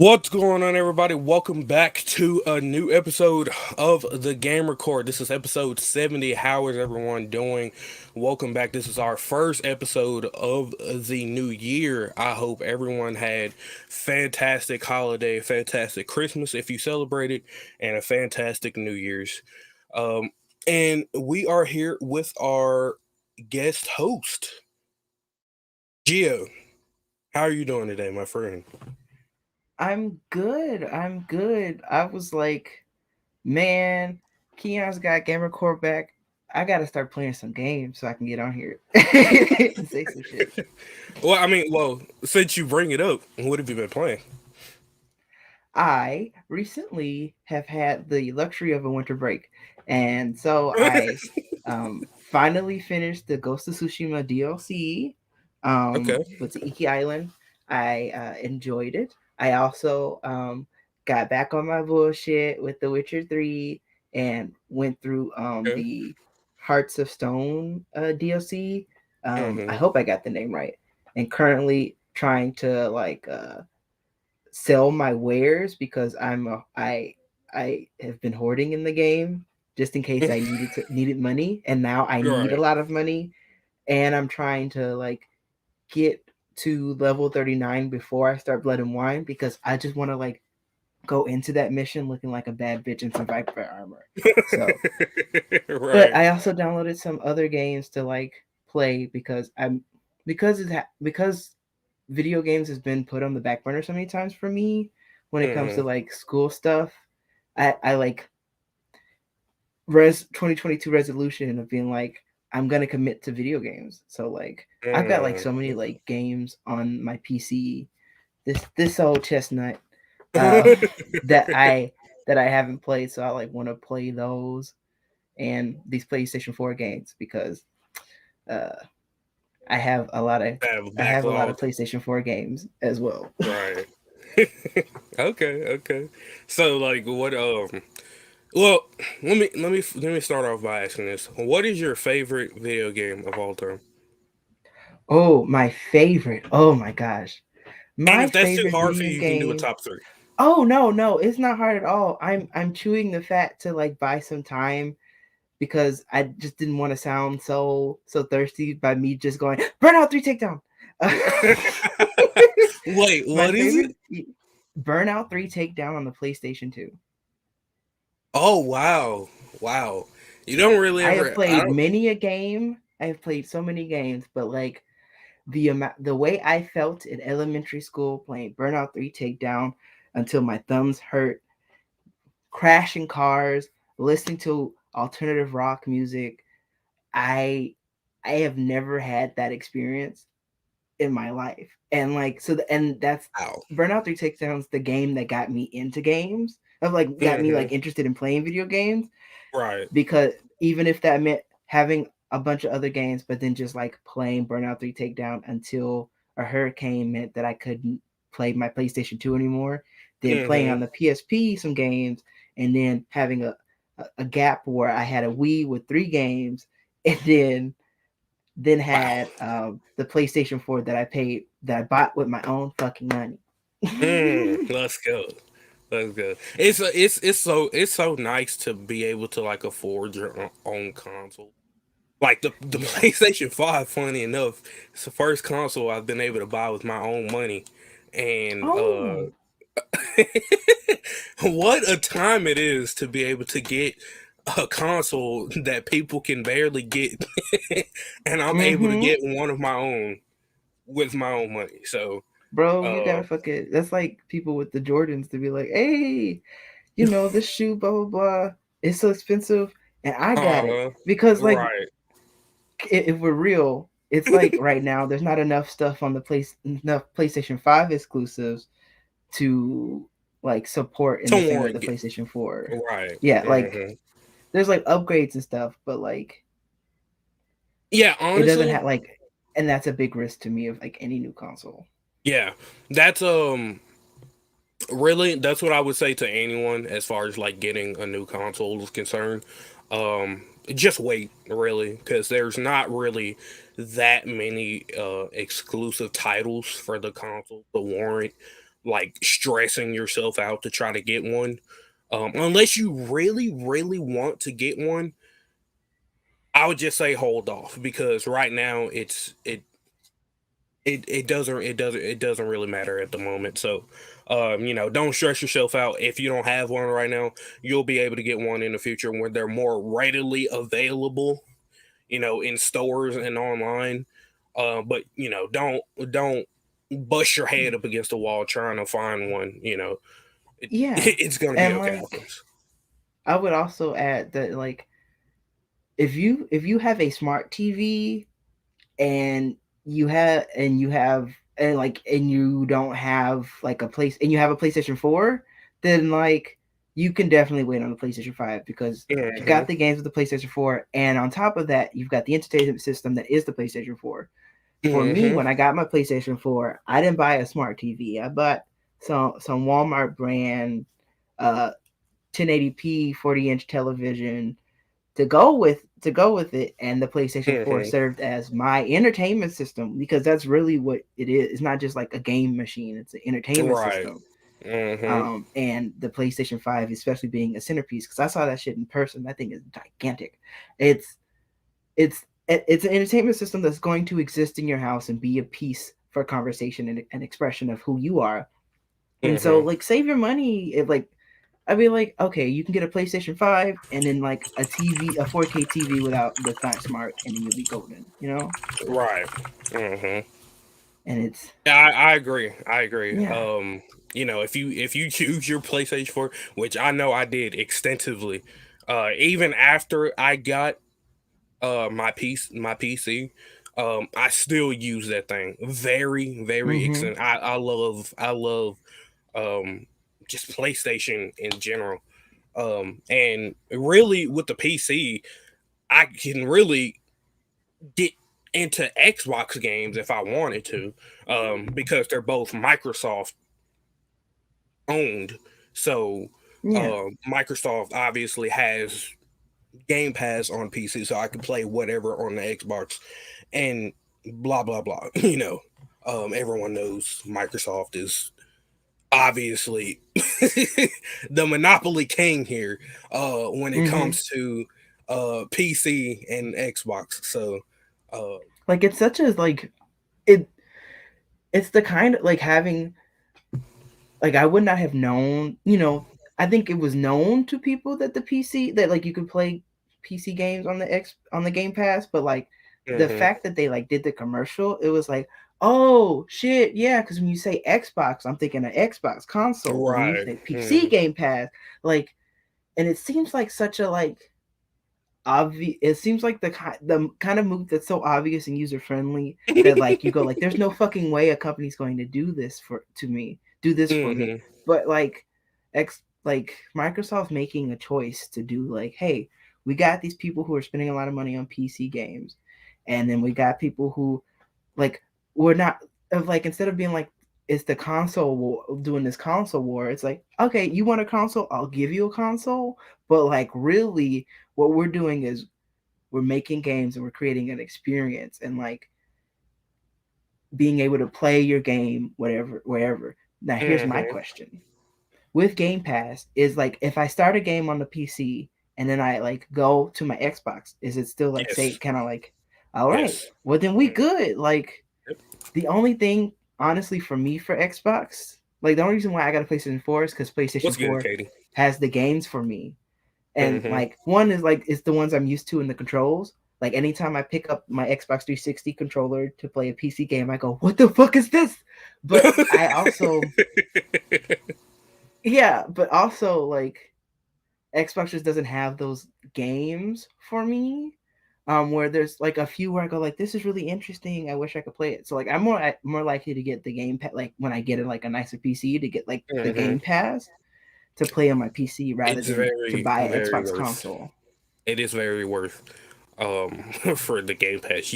What's going on, everybody? Welcome back to a new episode of the Game Record. This is episode 70. How is everyone doing? Welcome back. This is our first episode of the new year. I hope everyone had fantastic holiday, fantastic Christmas if you celebrated, and a fantastic New Year's. Um, and we are here with our guest host, Gio. How are you doing today, my friend? I'm good. I'm good. I was like, man, Keyon's got gamer core back. I gotta start playing some games so I can get on here and say some shit. Since you bring it up, what have you been playing? I recently have had the luxury of a winter break, and so I finally finished the Ghost of Tsushima DLC Okay. with the Iki Island. I enjoyed it. I also got back on my bullshit with The Witcher 3 and went through Okay. the Hearts of Stone DLC. I Hmm. hope I got the name right. And currently trying to sell my wares because I have been hoarding in the game just in case I needed money, and now I need a Right. lot of money, and I'm trying to get to level 39 before I start Blood and Wine because I just want to go into that mission looking like a bad bitch in some Viper armor. So, but Right. I also downloaded some other games to play because video games has been put on the back burner so many times for me when it comes to Hmm. school stuff. I res 2022 resolution of being like I'm gonna commit to video games. So I've got so many games on my PC. This old chestnut uh that I that I haven't played, so I want to play those and these PlayStation 4 games because uh I have a lot of I have a I have a lot backlog. of PlayStation 4 games as well. Right. Okay. Okay. So, what? Well, let me start off by asking this: what is your favorite video game of all time? Oh, my favorite. Oh my gosh. And My if that's too favorite hard for video you, you can do a game. top three. Oh no, no, it's not hard at all. I'm chewing the fat to buy some time because I just didn't want to sound so thirsty by me just going Burnout 3 Takedown. Wait, My what is it? favorite Burnout 3 Takedown on the PlayStation 2. Oh wow, wow. You don't really I have ever. I played don't. many a game. I have played so many games, but the way I felt in elementary school playing Burnout 3 Takedown until my thumbs hurt, crashing cars, listening to alternative rock music. I I have never had that experience in my life. And and that's Wow. Burnout 3 Takedowns the game that got me into games. Of got me Hmm. interested in playing video games Right. because even if that meant having a bunch of other games, but then just playing Burnout 3 Takedown until a hurricane meant that I couldn't play my PlayStation 2 anymore, then playing Hmm. on the PSP some games, and then having a gap where I had a Wii with 3 games, and then Wow. had the PlayStation 4 that I bought with my own fucking money. Let's go. Let's go. It's so nice to be able to afford your own console. Like the Yeah. PlayStation 5, funny enough, it's the first console I've been able to buy with my own money. And Oh. what a time it is to be able to get a console that people can barely get, and I'm able to Mm-hmm. get one of my own with my own money. So, Bro, you uh, gotta fuck it. That's like people with the Jordans to be like, hey, this shoe, blah blah blah. It's so expensive, and I got it uh, because right. if we're real, it's right now there's not enough PlayStation 5 exclusives to support To anything that the warrant it. PlayStation 4. Right. Yeah, Hmm. there's upgrades and stuff, but Yeah, it doesn't honestly, have and that's a big risk to me of any new console. yeah. That's really, that's what I would say to anyone as far as getting a new console is concerned. Just wait, really, because there's not really that many exclusive titles for the console to warrant like stressing yourself out to try to get one. Unless you really, really want to get one, I would just say hold off because right now it doesn't really matter at the moment. So, don't stress yourself out. If you don't have one right now, you'll be able to get one in the future when they're more readily available, in stores and online. But don't bust your head up against the wall trying to find one. It, Yeah. it's gonna be And okay, I like promise. I would also add that like if you have a smart TV and and you don't have like a place and you have a PlayStation 4, then like you can definitely wait on the PlayStation 5 because you Hmm. got the games with the PlayStation 4 and on top of that you've got the entertainment system that is the PlayStation 4. For me, Hmm. when I got my PlayStation 4, I didn't buy a smart TV. I bought some Walmart brand uh 1080p 40-inch television to go with it, and the PlayStation 4 Hmm. served as my entertainment system because that's really what it is. It's not just like a game machine, it's an entertainment Right. system. Hmm. And the PlayStation 5 especially being a centerpiece because I saw that shit in person. That thing is gigantic. It's it's it's an entertainment system that's going to exist in your house and be a piece for conversation and an expression of who you are. And so Hmm. like save your money if like I'd be like, okay, you can get a PlayStation 5 and then like a TV, a 4K TV that's not smart, and then you'll be golden, you know? Right. Hmm. And it's Yeah, I agree. I agree. yeah. If you choose your PlayStation 4, which I know I did extensively, even after I got my PC, I still use that thing very, very Mm-hmm. extent. I love um just PlayStation in general. And really with the PC, I can really get into Xbox games if I wanted to, because they're both Microsoft owned. So, Yeah. Microsoft obviously has Game Pass on PC, so I can play whatever on the Xbox, and blah blah blah. Everyone knows Microsoft is obviously the monopoly king here, when it Mm-hmm. comes to PC and Xbox. So, uh, Like it's such a like it it's the kind of like having like I would not have known, I think it was known to people that the PC that like you could play PC games on the Game Pass, but like the mhm, fact that they like did the commercial, it was like, oh shit, yeah, because when you say Xbox, I'm thinking of Xbox console, but when you right. say PC Mhm. Game Pass, like, and it seems like such a like obvious. It seems like the kind of move that's so obvious and user friendly that like you go like, there's no fucking way a company's going to do this for me. Mhm. But like Microsoft making a choice to do like, hey, we got these people who are spending a lot of money on PC games, and then we got people who like we're not of like instead of being like it's the console war doing this console war, it's like, okay, you want a console, I'll give you a console, but like really what we're doing is we're making games and we're creating an experience and like being able to play your game whatever wherever. Now here's my Mhm. question with Game Pass is like if I start a game on the PC and then I like go to my Xbox, is it still like say Yes. kind of like, all right, Yes. well then we Mm. good. Like Yep. the only thing, honestly, for me for Xbox, like the only reason why I got a PlayStation 4 is because What's PlayStation good, 4 Katie? has the games for me. And Mhm. like one is like it's the ones I'm used to in the controls. Like anytime I pick up my Xbox 360 controller to play a PC game, I go, "What the fuck is this?" But I also, yeah, but also like Xbox just doesn't have those games for me. Where there's like a few where I go like, this is really interesting. I wish I could play it. So like, I'm more likely to get the game like when I get it like a nicer PC to get like the Mhm. Game Pass to play on my PC rather It's than to very, buy an very Xbox worth. console. It is very worth for the Game Pass.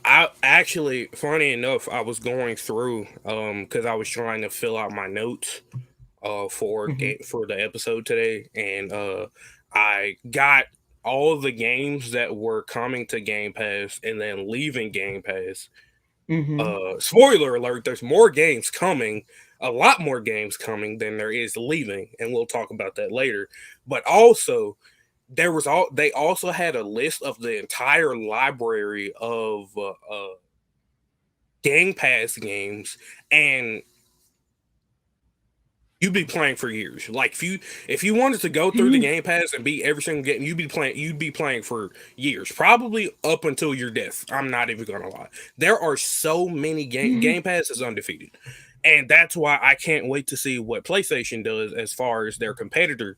I actually, funny enough, I was going through because I was trying to fill out my notes Mm-hmm. for the episode today, and I got all the games that were coming to Game Pass and then leaving Game Pass. Mm-hmm. Spoiler alert: there's more games coming. a lot more games coming than there is leaving, and we'll talk about that later. But also, they also had a list of the entire library of Game Pass games, and you'd be playing for years. Like if you wanted to go through the Game Pass and beat every single game, you'd be playing for years, probably up until your death. I'm not even gonna lie. There are so many Game Pass is undefeated, and that's why I can't wait to see what PlayStation does as far as their competitor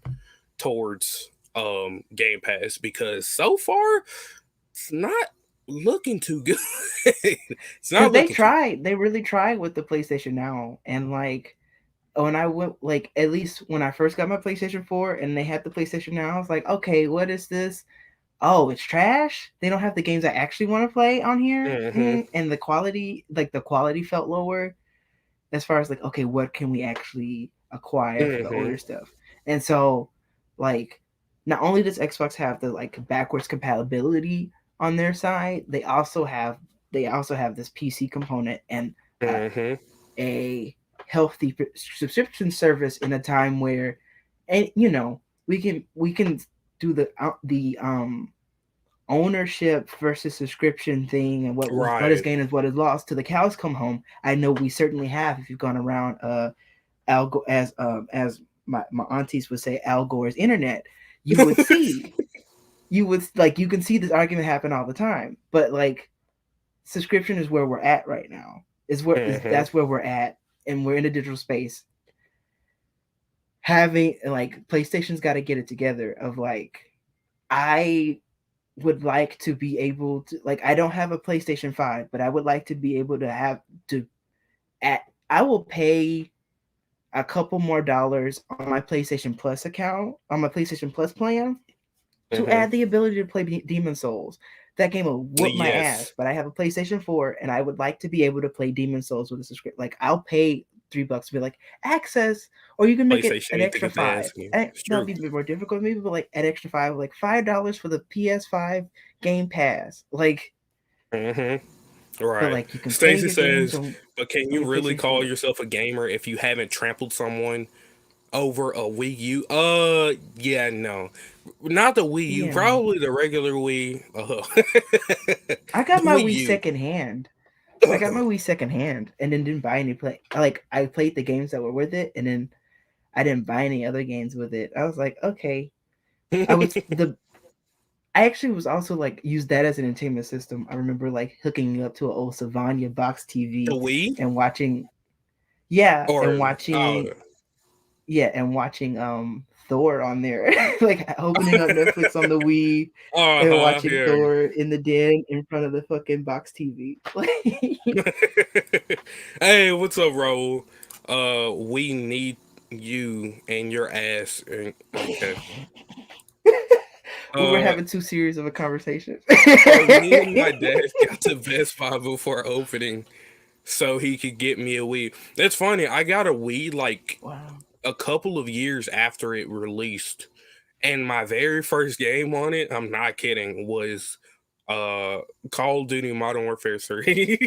towards Game Pass, because so far it's not looking too good. It's Because not looking too they really tried with the PlayStation Now, and like when I went, like at least when I first got my PlayStation 4 and they had the PlayStation Now, I was like, okay, what is this? Oh, it's trash. They don't have the games I actually want to play on here, good. Hmm. and the quality felt lower as far as like, okay, what can we actually acquire for the Hmm. older stuff? And so, like, not only does Xbox have the like backwards compatibility on their side, they also have this PC component and Hmm. a healthy subscription service in a time where, and we can do the ownership versus subscription thing, and what is Right. gained is what is lost to the cows come home. I know we certainly have, if you've gone around Al as my aunties would say, Al Gore's internet, you would see, you can see this argument happen all the time. But like, subscription is where we're at right now. Hmm. That's where we're at, and we're in a digital space. Having like PlayStation's got to get it together. Of like, I would like to be able to, like, I don't have a PlayStation 5, but I would like to be able to have to at I will pay a couple more dollars on my PlayStation Plus account, on my PlayStation Plus plan, to Hmm. add the ability to play Demon Souls. That game will whoop my ass, Yes. but I have a PlayStation 4 and I would like to be able to play Demon Souls with a subscription. Like, I'll pay $3 to be like access, or you can make it PlayStation an need to extra get the ass five. again. And It's that'll true. be a bit more difficult, maybe, but like an extra five, like $5 for the PS5 Game Pass. Like, Hmm. but Right. like you can play Stacy your games says, but can on you your really PlayStation call 4. yourself a gamer if you haven't trampled someone over a Wii U? Yeah, no. Not the Wii U, Yeah, no. probably the regular Wii. I The got my Wii Wii U. secondhand. I got my Wii secondhand and then didn't buy any play. Like, I played the games that were with it, and then I didn't buy any other games with it. I was like, okay. I was the I actually was also like used that as an entertainment system. I remember like hooking up to an old Savania box The TV Wii? and watching, yeah, Or, oh, and watching Thor on there. Like opening up Netflix on the Wii and uh-huh, watching yeah. Thor in the den in front of the fucking box TV. Hey, what's up, Raul? We need you and your ass. Okay. We were Uh, having too serious of a conversation. Me and my dad got to Best Buy before opening so he could get me a Wii. That's funny. I got a Wii like Wow. a couple of years after it released, and my very first game on it, I'm not kidding, was uh Call of Duty Modern Warfare 3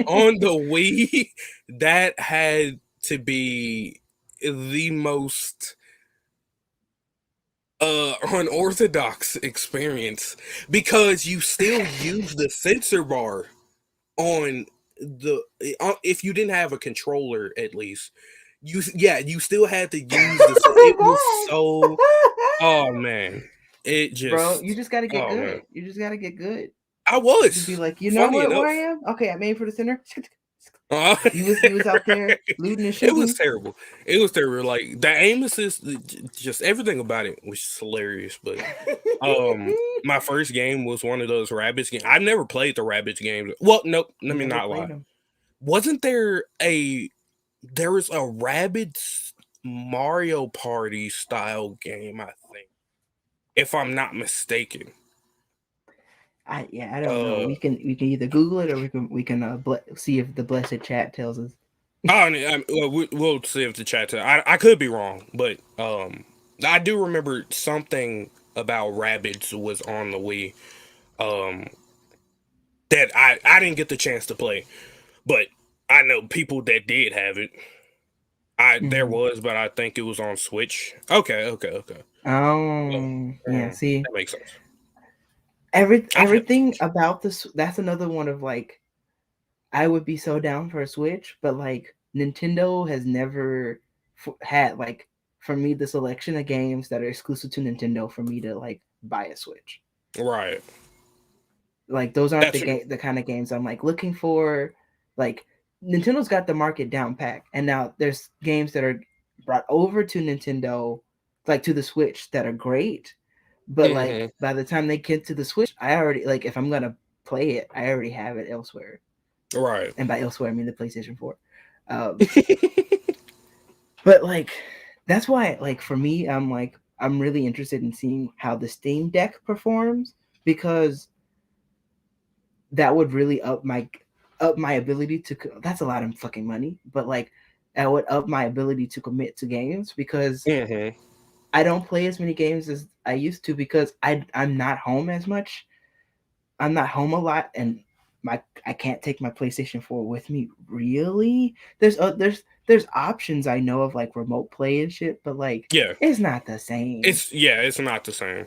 on the Wii. That had to be the most unorthodox experience, because you still use the sensor bar on the if you didn't have a controller, at least you still had to use the, it was so, oh man, it Bro, you just, just gotta get oh man, good. You just gotta get good. I Just be was, like, you know funny what, where I enough. am? Okay, I'm aiming for the center. Uh, You was out there looting and it was shooting. terrible. It was terrible. Like the aim assist, just everything about it was just hilarious. But my first game was one of those Rabbids games. I've never played the Rabbids games. Well, nope. Let me Never not played lie. them. Wasn't there was a Rabbids Mario Party style game? I think, if I'm not mistaken. I don't know. Uh, We can either Google it, or we can see if the blessed chat tells us. well, we'll see if the chat. I could be wrong, but I do remember something about Rabbids was on the Wii. Um, that I didn't get the chance to play, but I know people that did have it. There Mm-hmm. was, but I think it was on Switch. Okay, okay, okay. Well, Yeah. See, that makes sense. I have a everything Switch. about this. That's another one of like I would be so down for a Switch, but like Nintendo has never had like for me the selection of games that are exclusive to Nintendo for me to like buy a Switch. Right. Like those aren't That's true. the kind of games I'm like looking for. Like Nintendo's got the market down pack, and now there's games that are brought over to Nintendo, like to the Switch, that are great. But like Hmm. by the time they get to the Switch, I already like if I'm gonna play it, I already have it elsewhere. Right. And by elsewhere, I mean the PlayStation 4. Um, but like that's why like for me, I'm really interested in seeing how the Steam Deck performs because that would really up my ability to that's a lot of fucking money, but like that would up my ability to commit to games because Hmm. I don't play as many games as I used to because I'm not home as much. I'm not home a lot, and I can't take my PlayStation 4 with me. Really, there's options I know of like remote play and shit, but like Yeah. it's not the same. It's not the same.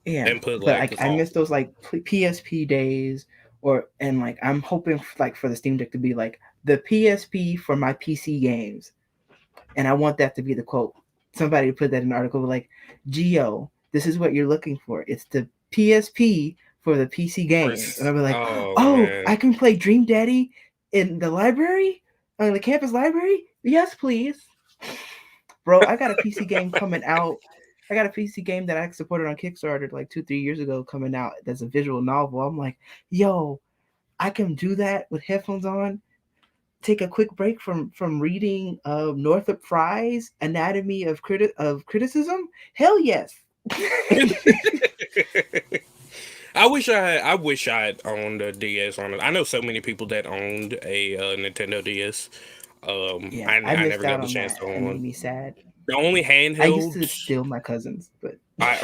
Yeah, Input but lag like is I miss awful. those like PSP days, or and like I'm hoping like for the Steam Deck to be like the PSP for my PC games, and I want that to be the quote. Somebody put that in an article like, "Geo, this is what you're looking for. It's the PSP for the PC games," and I'll be like, Oh "Oh, man. I can play Dream Daddy in the library, on the campus library. Yes, please." Bro, I got a PC game coming out. I got a PC game that I supported on Kickstarter like 2-3 years ago coming out. That's a visual novel. I'm like, yo, I can do that with headphones on. Take a quick break from reading Northrop Frye's Anatomy of Criticism. Hell yes. I wish I had owned a DS on it. I know so many people that owned a Nintendo DS. Yeah, I I missed never got out the on chance that. to own It made one. me sad. The only I used to handhelds steal my cousins, but I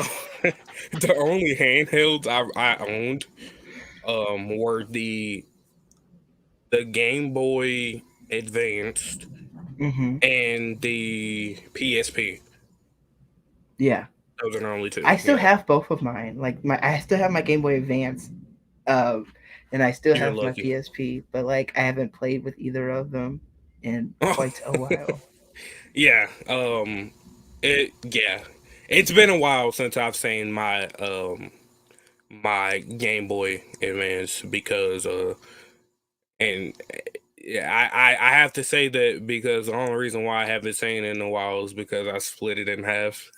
the only handhelds I owned were the Game Boy Advanced hmm and the PSP. yeah, Those are the only two. I still Yeah, have both of mine. Like I still have my Game Boy Advance, uh, and I still you're have my lucky. PSP. But like I haven't played with either of them in quite a while. Yeah. Yeah. It's been a while since I've seen my Game Boy Advance because and yeah, I have to say that because the only reason why I haven't seen it in a while is because I split it in half.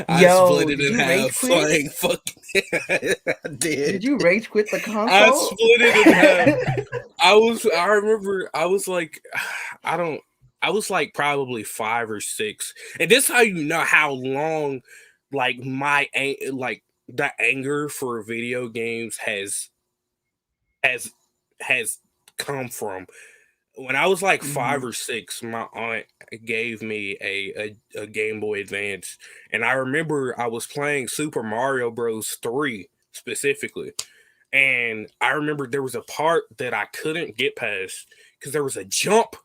I split Yo, it did in you rage half. quit? Like fuck, I Did did. you rage quit the I console? split it in half. I remember I was like I don't I was like probably 5 or 6. And this how you know how long like like the anger for video games has has come from. When I was like five hmm or six, my aunt gave me a Game Boy Advance, and I remember I was playing Super Mario Bros. 3 specifically, and I remember there was a part that I couldn't get past because there was a jump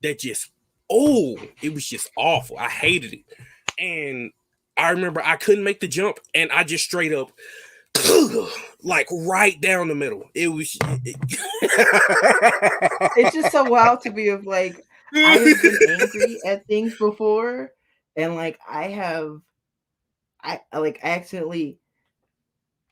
that just it was just awful. I hated it, and I remember I couldn't make the jump, and I just straight up like right down the middle. It was. It's just so wild to me of like I have been angry at things before, and like I like accidentally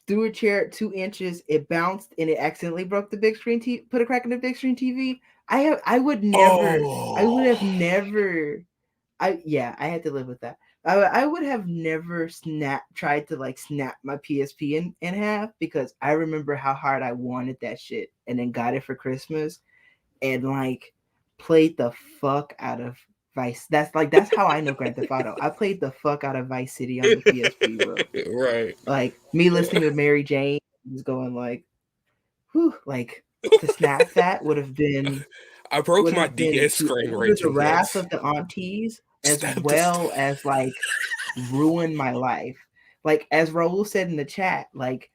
threw a chair 2 inches, it bounced and it accidentally broke the big screen TV, put a crack in the big screen TV. I would Oh. have never I had to live with that. I would have never tried to like snap my PSP in half because I remember how hard I wanted that shit and then got it for Christmas and like played the fuck out of Vice. That's how I know Grand Theft Auto. I played the fuck out of Vice City on the PSP, bro. Right. Like me listening to Mary Jane was going like, whew, like to snap that I broke would my have been DS to screen anger the raging wrath once. of the aunties as Stabbed the well as like ruin my life. Like as Raul said in the chat, like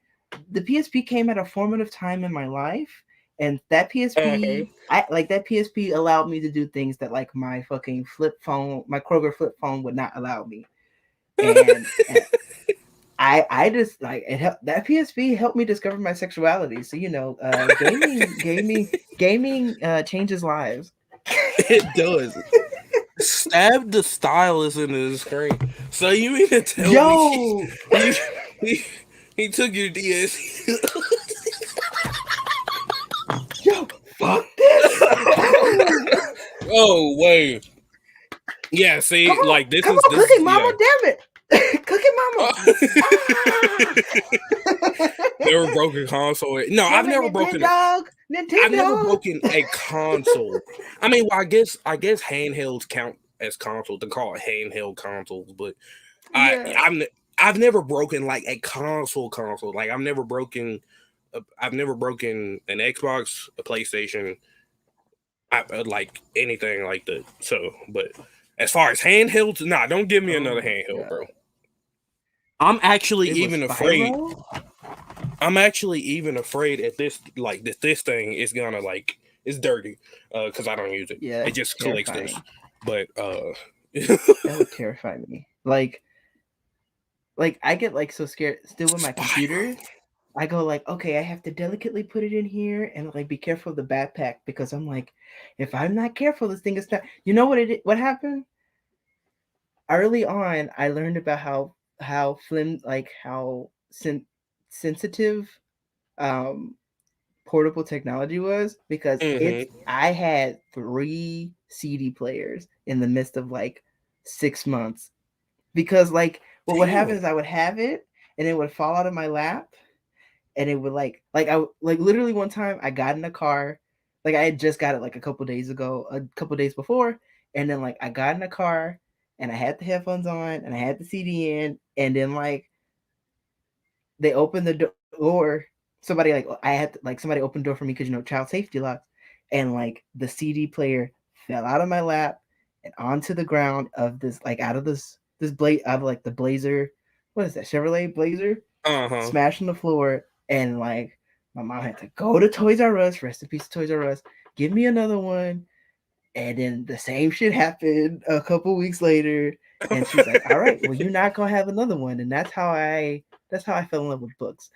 the PSP came at a formative time in my life, And that Uh-huh. PSP, I like that PSP allowed me to do things that like my fucking flip phone, my Kroger flip phone would not allow me. And I just like it helped, that PSP helped me discover my sexuality. So gaming changes lives. It does. Stab the stylus into the screen. So you mean to tell me Yo, he he, he took your DS? yo, fuck this. Oh wait, yeah. Come See, on, like this come is on, this is Cooking Mama, yeah. damn it. Cooking Mama. Ah. Never broken console. No, Damn it, Nintendo. I've never Nintendo. broken a console. I mean, well, I guess handhelds count as consoles. They call it handheld consoles, but I Yeah. I'm I've never broken like a console. Like I've never broken an Xbox, a PlayStation, like anything like that. So, but as far as handhelds, nah, don't give me Oh another my handheld, bro. god. I'm actually It was even afraid. Spyro? I'm actually even afraid at this like this thing is gonna like it's dirty because I don't use it. Yeah, It that's just collects terrifying. dust. But That would terrify me. Like I get like so scared still with my Spyro. computer. I go like, okay, I have to delicately put it in here and like be careful of the backpack because I'm like, if I'm not careful, this thing is not. You know what happened? Early on, I learned about how sensitive um portable technology was because Mm-hmm. I had 3 CD players in the midst of like 6 months because like what would happen Damn. is I would have it and it would fall out of my lap and it would like literally one time I got in a car, like I had just got it like a couple days before, and then like I got in a car and I had the headphones on and I had the CD in, and then like they opened the door. Somebody opened the door for me because child safety locks, and like the CD player fell out of my lap and onto the ground of this like out of this blade out of like the Blazer, what is that, Chevrolet Blazer, Uh-huh. smashed on the floor, and like my mom had to go to Toys R Us, rest in peace Toys R Us, give me another one, and then the same shit happened a couple weeks later, and she's like, "All right, well, you're not gonna have another one," and that's how I fell in love with books.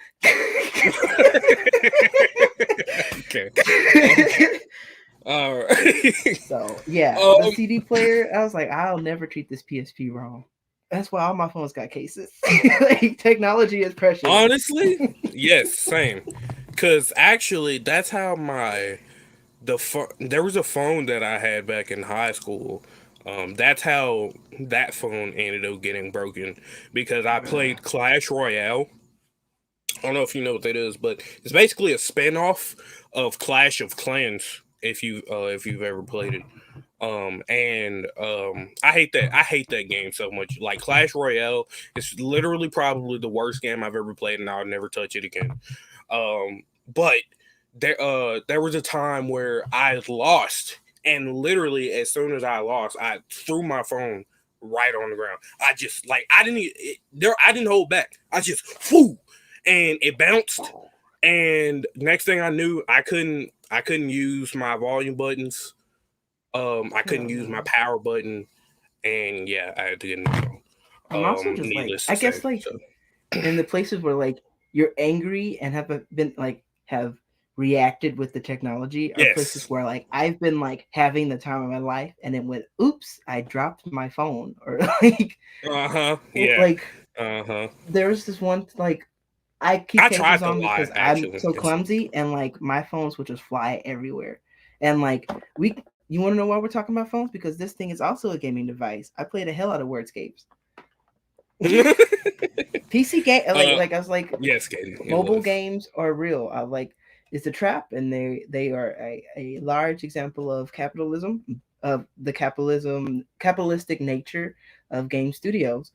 Okay. Okay. All right. So yeah, the um. CD player, I was like, I'll never treat this PSP wrong. That's why all my phones got cases. Like technology is precious. Honestly, yes, same. Cause actually, that's how there was a phone that I had back in high school. That's how that phone ended up getting broken because I played Clash Royale. I don't know if you know what that is, but it's basically a spinoff of Clash of Clans. If you've ever played it, and I hate that game so much. Like Clash Royale, it's literally probably the worst game I've ever played, and I'll never touch it again. But there was a time where I lost, and literally as soon as I lost, I threw my phone right on the ground. I just like I didn't hold back. I just flew, and it bounced. And next thing I knew, I couldn't use my volume buttons. I couldn't Hell use my no. power button, and yeah, I had to get a new phone. I'm also just like, Needless to I say, guess like so in the places where like you're angry and have reacted with the technology are places yes, where like I've been like having the time of my life and then went, oops, I dropped my phone, or uh-huh, yeah, like uh-huh. there was this one like I keep I cases tried to on lie because I'm actually. so Yes. clumsy and like my phones would just fly everywhere. And like you want to know why we're talking about phones? Because this thing is also a gaming device. I play the hell out of Wordscapes. PC game uh, I was like, yes, Katie, it mobile was. games are real. It's a trap, and they are a large example of capitalism, of the capitalistic nature of game studios.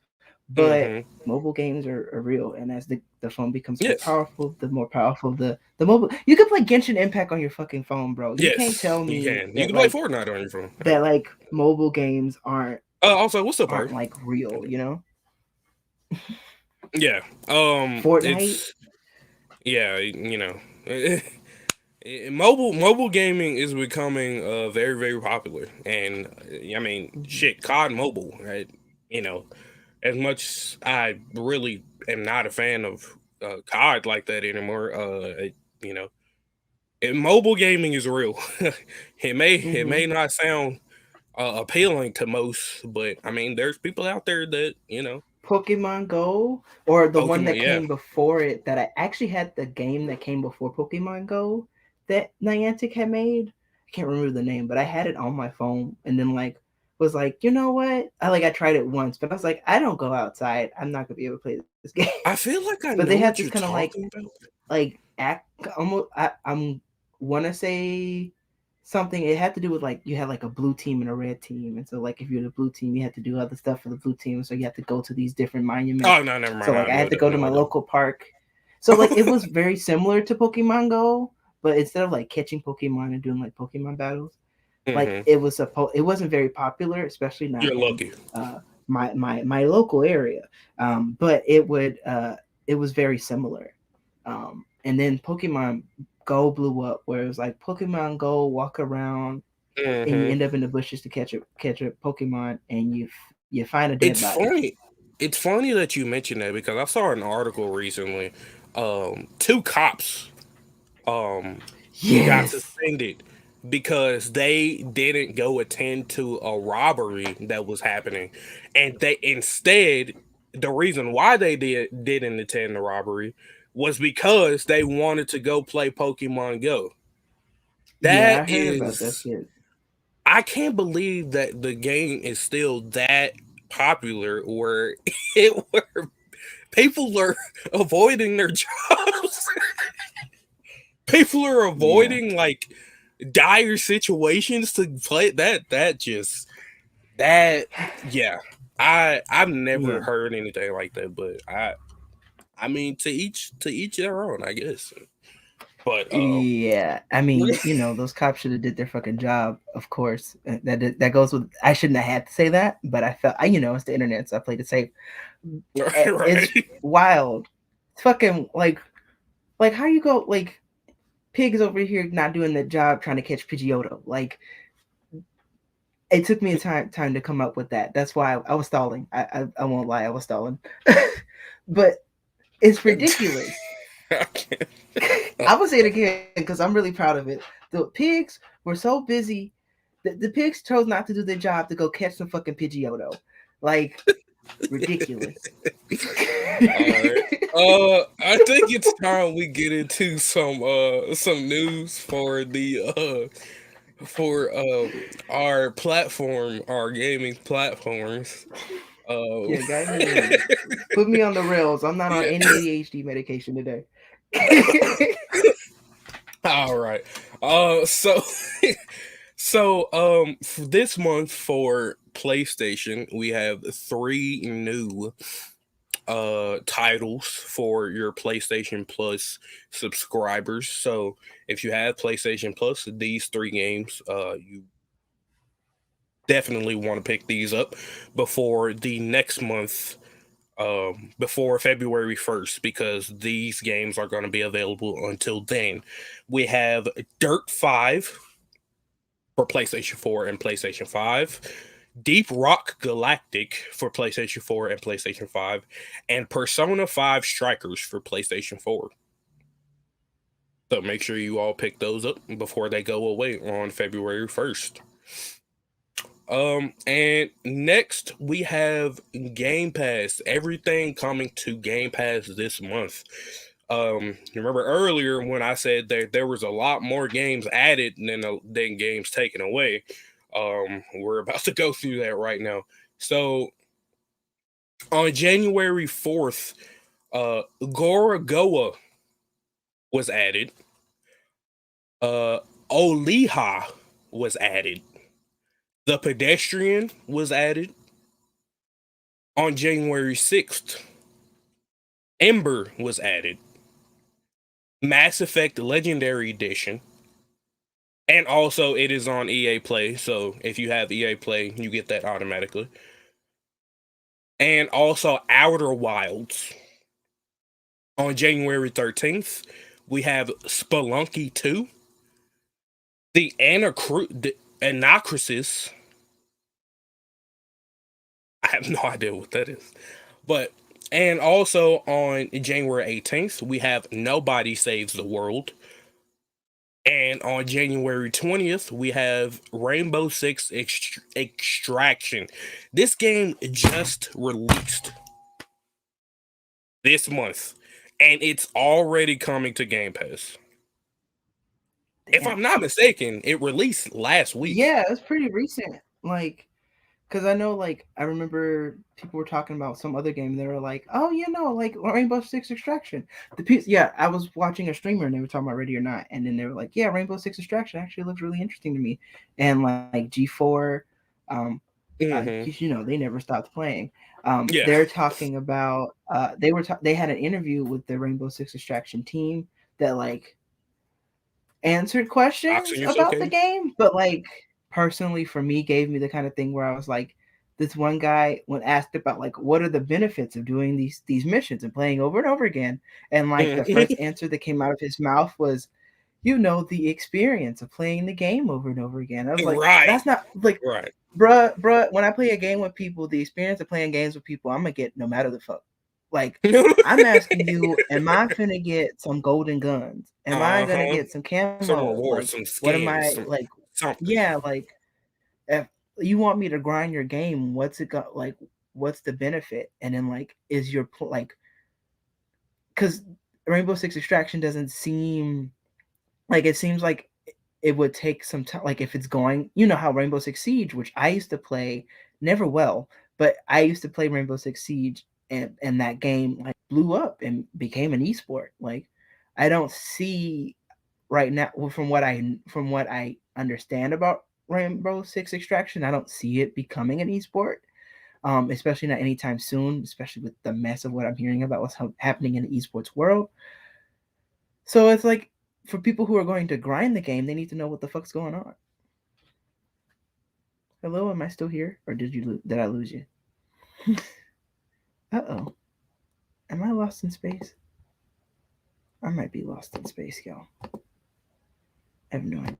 But Mm-hmm. mobile games are real, and as the phone becomes more Yes, powerful, the more powerful the mobile. You can play Genshin Impact on your fucking phone, bro. You can't yes, tell you me can. You can play Fortnite on your phone. Yeah. that like mobile games Also, what's up, aren't Earth? like real. Yeah. Fortnite. It's yeah. You know, Mobile gaming is becoming very very popular, and I mean Mhm. shit, COD Mobile, right? You know, as much as I really am not a fan of COD like that anymore, you know, mobile gaming is real. It Mhm. may not sound appealing to most, but I mean, there's people out there that Pokemon Go, or the one Pokemon, that yeah. came before it, that I actually had the game that came before Pokemon Go that Niantic had made. I can't remember the name, but I had it on my phone and then like was like, you know what? I tried it once, but I was like, I don't go outside. I'm not gonna be able to play this game. I feel like I But they know had what this you're kind of talking about. like act almost I'm wanna say something. It had to do with like you had like a blue team and a red team, and so like if you're the blue team you had to do other stuff for the blue team, so you have to go to these different Oh monuments. no, never So mind. like I I had to go to know my what local park. So like it was very similar to Pokemon Go, but instead of like catching Pokemon and doing like Pokemon battles, like hmm it wasn't very popular, especially not You're in lucky. my local area. But it was very similar. And then Pokemon Go blew up, where it was like Pokemon Go, walk around, and you hmm end up in the bushes to catch a Pokemon, and you find a dead It's body. funny. It's funny that you mentioned that because I saw an article recently. Two cops um got Yes. suspended because they didn't go attend to a robbery that was happening, and they instead the reason why they didn't attend the robbery was because they wanted to go play Pokemon Go. Yeah, That I heard about that is, shit. I can't believe that the game is still that popular where where people are avoiding their jobs. People are Yeah. avoiding like dire situations to play that just that yeah. I've never Yeah. heard anything like that, but I mean to each their own, I guess. But Yeah, I mean, those cops should have did their fucking job, of course. That goes with. I shouldn't have had to say that, but I felt, it's the internet, so I played it safe. It's right. wild. It's fucking like how you go like pigs over here not doing the job trying to catch Pidgeotto. Like it took me a time to come up with that. That's why I was stalling. I won't lie, I was stalling. But it's ridiculous. I can't- I will say it again because I'm really proud of it. The pigs were so busy. The pigs chose not to do their job to go catch some fucking Pidgeotto. Like, ridiculous. All right. I think it's time we get into some news for the for our platform, our gaming platforms. Um, Yeah, go ahead. Put me on the rails. I'm not on yeah. any ADHD medication today. All right. So for this month for PlayStation, we have three new titles for your PlayStation Plus subscribers. So if you have PlayStation Plus, these three games, you definitely want to pick these up before the next month, before February 1st, because these games are going to be available until then. We have Dirt 5 for PlayStation 4 and PlayStation 5, Deep Rock Galactic for PlayStation 4 and PlayStation 5, and Persona 5 Strikers for PlayStation 4. So make sure you all pick those up before they go away on February 1st. And next we have Game Pass. Everything coming to Game Pass this month. You remember earlier when I said that there was a lot more games added than games taken away. We're about to go through that right now. So on January 4th, Gorogoa was added. Uh, Oliha was added. The Pedestrian was added on January 6th. Ember was added. Mass Effect Legendary Edition. And also, it is on EA Play. So if you have EA Play, you get that automatically. And also, Outer Wilds. On January 13th, we have Spelunky 2. the anacrusis. I have no idea what that is, but and also on January 18th we have Nobody Saves the World, and on January 20th we have Rainbow Six Extraction. This game just released this month, and it's already coming to Game Pass. If Damn. I'm not mistaken, it released last week. Yeah, it's pretty recent. Like, because I know, like, I remember people were talking about some other game. They were like, "Oh, like Rainbow Six Extraction." The piece, yeah, I was watching a streamer and they were talking about Ready or Not, and then they were like, "Yeah, Rainbow Six Extraction actually looks really interesting to me." And like G4, um, Hmm. because they never stopped playing. Yeah. They're talking about they had an interview with the Rainbow Six Extraction team that like answered questions Oxygen, about the okay. game, but like personally for me gave me the kind of thing where I was like, this one guy when asked about like what are the benefits of doing these missions and playing over and over again, and like the first answer that came out of his mouth was, the experience of playing the game over and over again. I was like, Right. that's not like, Right. bruh, when I play a game with people, the experience of playing games with people, I'm gonna get no matter the fuck. Like, I'm asking you, am I finna get some golden guns? Am I gonna Uh-huh. get some Some camo? Like, rewards, some what am skins, I some like? something. Yeah, like if you want me to grind your game, what's it got? Like, what's the benefit? And then like, is your like, because Rainbow Six Extraction doesn't seem like it seems like it would take some time. Like if it's going, how Rainbow Six Siege, which I used to play, never well, but I used to play Rainbow Six Siege, and that game like blew up and became an esport. Like I don't see right now, well, from what I understand about Rainbow Six Extraction, I don't see it becoming an esport. Especially not anytime soon, especially with the mess of what I'm hearing about what's happening in the esports world. So it's like for people who are going to grind the game, they need to know what the fuck's going on. Hello, am I still here, or did I lose you? Uh-oh, am I lost in space? I might be lost in space, y'all. I have no idea.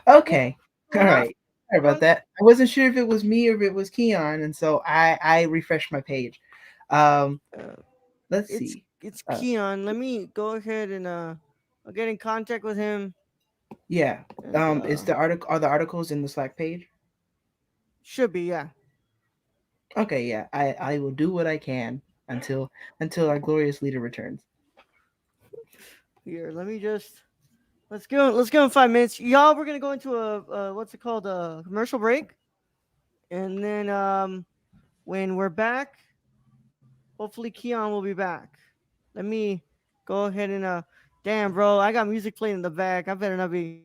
Okay, all Going off. right. Sorry about that. I wasn't sure if it was me or if it was Keon, and so I refreshed my page. Um, Uh, let's it's see. it's Uh, Keyon. Let me go ahead and I'll get in contact with him yeah. and Is the article are the articles in the Slack page? should be, yeah. Okay, yeah. I will do what I can until our glorious leader returns. Here, let me just let's go in 5 minutes. Y'all, we're gonna go into a what's it called, a commercial break, and then when we're back, hopefully Keon will be back. Let me go ahead and Damn, bro, I got music playing in the back. I better not be.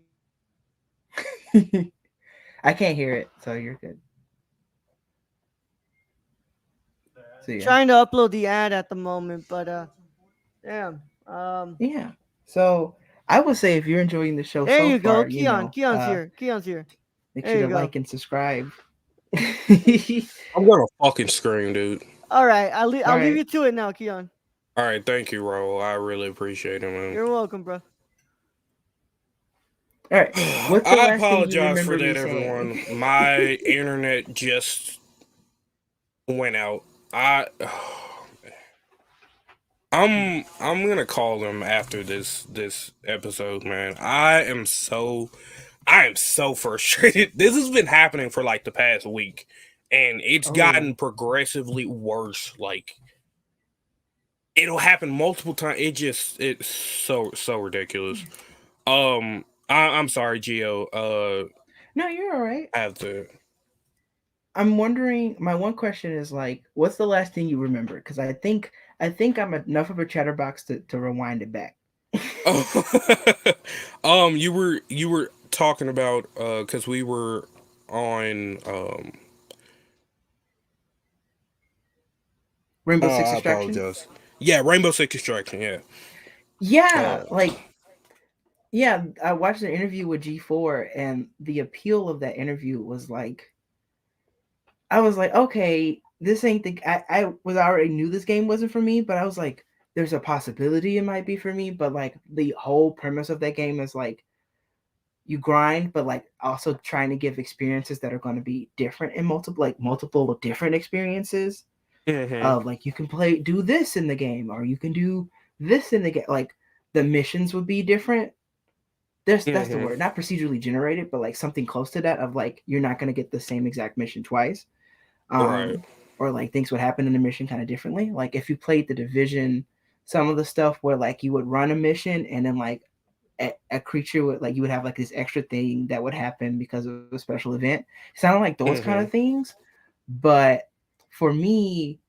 I can't hear it, so you're good. So yeah, Trying to upload the ad at the moment, but damn. yeah. So I would say if you're enjoying the show There so you go, far, Keon. Keon's here. Keon's here. make There sure you to go. like and subscribe. All I'm gonna fucking scream, dude. All right, I'll leave right, you to it now, Keon. All right, thank you, Raul. I really appreciate it, man. You're welcome, bro. all right. What's the I last thing you apologize for remember me that, saying? everyone. My internet just went out. I I'm gonna call them after this episode, man. I am so frustrated. This has been happening for like the past week, and it's Oh, gotten progressively worse. Like it'll happen multiple times. It's so ridiculous. I'm sorry, Gio. no, you're all right. I have to. I'm wondering. My one question is like, what's the last thing you remember? Because I think I'm enough of a chatterbox to rewind it back. Oh, you were talking about because we were on Rainbow Six I Extraction. apologize. Yeah, Rainbow Six Extraction. Yeah. Uh, Yeah, like yeah, I watched an interview with G4, and the appeal of that interview was like, I was like, okay, this ain't the. I was already knew this game wasn't for me, but I was like, there's a possibility it might be for me. But like the whole premise of that game is like you grind, but like also trying to give experiences that are going to be different in multiple different experiences. mhm, Of like you can do this in the game, or you can do this in the game. Like the missions would be different. That's the mhm. word, not procedurally generated, but like something close to that. Of like you're not going to get the same exact mission twice, Right. um, or like things would happen in the mission kind of differently. Like if you played the Division, some of the stuff where like you would run a mission and then like a creature would like you would have like this extra thing that would happen because of a special event. Sounded like those kind of Mhm. things, but for me,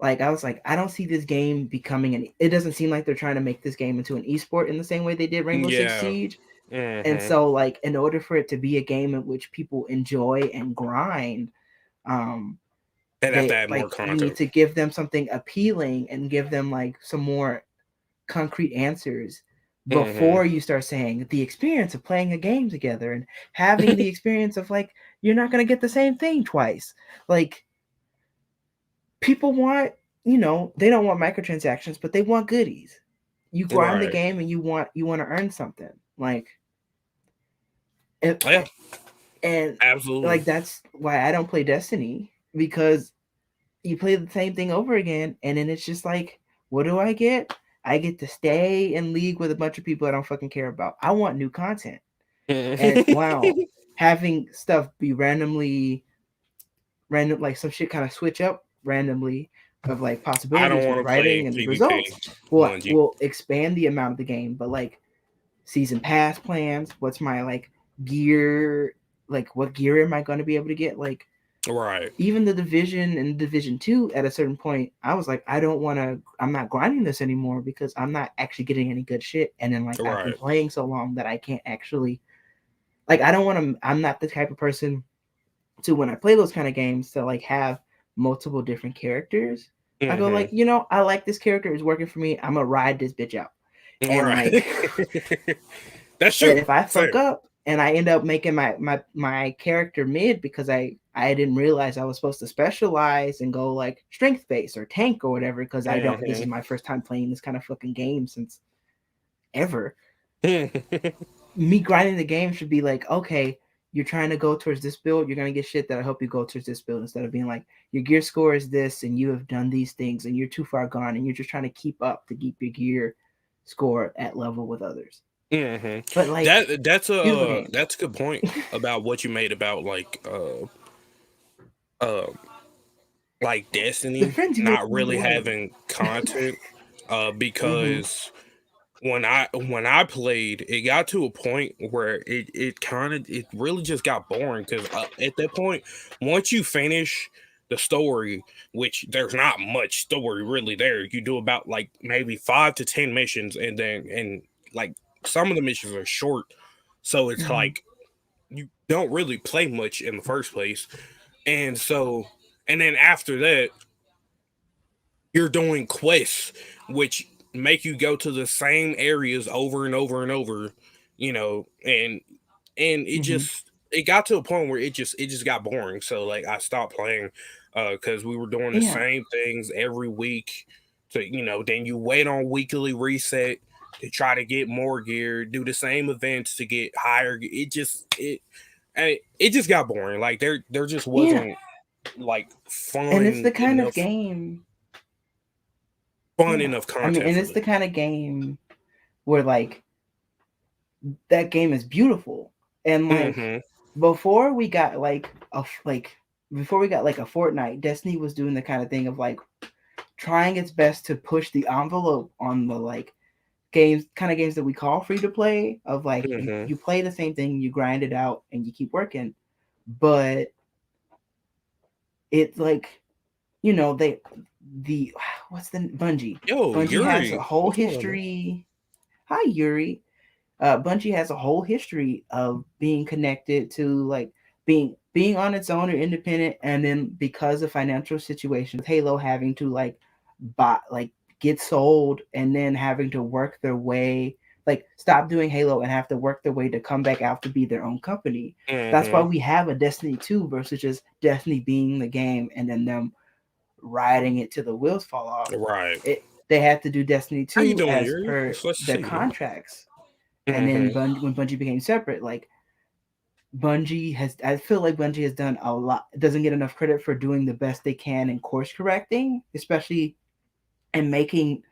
like I was like, I don't see this game becoming an. It doesn't seem like they're trying to make this game into an esport in the same way they did Rainbow Six Yeah. Siege. And Mhm. so, like, in order for it to be a game in which people enjoy and grind, um, They'd have to they add more like you need content. to give them something appealing and give them like some more concrete answers Mhm. before you start saying the experience of playing a game together and having the experience of like you're not going to get the same thing twice. Like people want, they don't want microtransactions, but they want goodies. You grind the Right. game and you want to earn something. Like it, Yeah. and Absolutely. like that's why I don't play Destiny, because you play the same thing over again and then it's just like, what do I get? I get to stay in league with a bunch of people I don't fucking care about. I want new content. And wow, Mhm. having stuff be random, like some shit kind of switch up randomly of like I don't possibilities with want to play writing and the PvP. results will Bungie. will expand the amount of the game. But like season pass plans, what's my like gear, like what gear am I going to be able to get? Like Right. even the Division and Division 2, at a certain point I was like, I'm not grinding this anymore because I'm not actually getting any good shit. And then like I've been Right. playing so long that I can't actually, like, I don't want to, I'm not the type of person to, when I play those kind of games, to like have multiple different characters. I go like, Mhm. I like this character, is working for me, I'm gonna ride this bitch out. And Right. like That's and true. if I fuck Fair. up and I end up making my character mid because I didn't realize I was supposed to specialize and go like strength base or tank or whatever, because I don't, this is Mhm. my first time playing this kind of fucking game since ever. Mhm. Me grinding the game should be like, okay, you're trying to go towards this build, you're gonna get shit that'll help you go towards this build, instead of being like, your gear score is this and you have done these things and you're too far gone and you're just trying to keep up to keep your gear score at level with others. But like, beautiful game. That's a good point about what you made about uh like The Destiny friends you make not along the really way. having content Mm-hmm. because when I played, it got to a point where it really just got boring because at that point, once you finish the story, which there's not much story really there. You do about like maybe 5 to 10 missions, and like some of the missions are short, so it's Mhm. like you don't really play much in the first place. And so, and then after that, you're doing quests, which make you go to the same areas over and over and over, and Mhm. it got to a point where it just got boring. So like I stopped playing because we were doing the Yeah. same things every week. So then you wait on weekly reset to try to get more gear, do the same events to get higher. It just got boring. Like there just Yeah. wasn't like And it's the kind of enough game. fun Yeah. enough I mean, content and for it's me. the kind of game where like that game is beautiful. And like Mm-hmm. before we got like before we got like a Fortnite, Destiny was doing the kind of thing of like trying its best to push the envelope on the like games that we call free to play of like Mm-hmm. you play the same thing, you grind it out and you keep working. But it's like, they the what's the Bungie? Yo, Bungie has a Yuri, whole what's going on, man? history. Hi Yuri. Bungie has a whole history of being connected to like being on its own or independent, and then because of financial situations, Halo having to like buy like get sold, and then having to work their way like stop doing Halo and have to work their way to come back out to be their own company. That's why Mm-hmm. we have a Destiny 2 versus just Destiny being the game and then them riding it till the wheels fall off. Right. They had to do Destiny How you 2 doing, as Yuri? per Let's their see, man. contracts. And then Mm-hmm. When Bungie became separate, like I feel like Bungie has done a lot, doesn't get enough credit for doing the best they can in course correcting, especially in making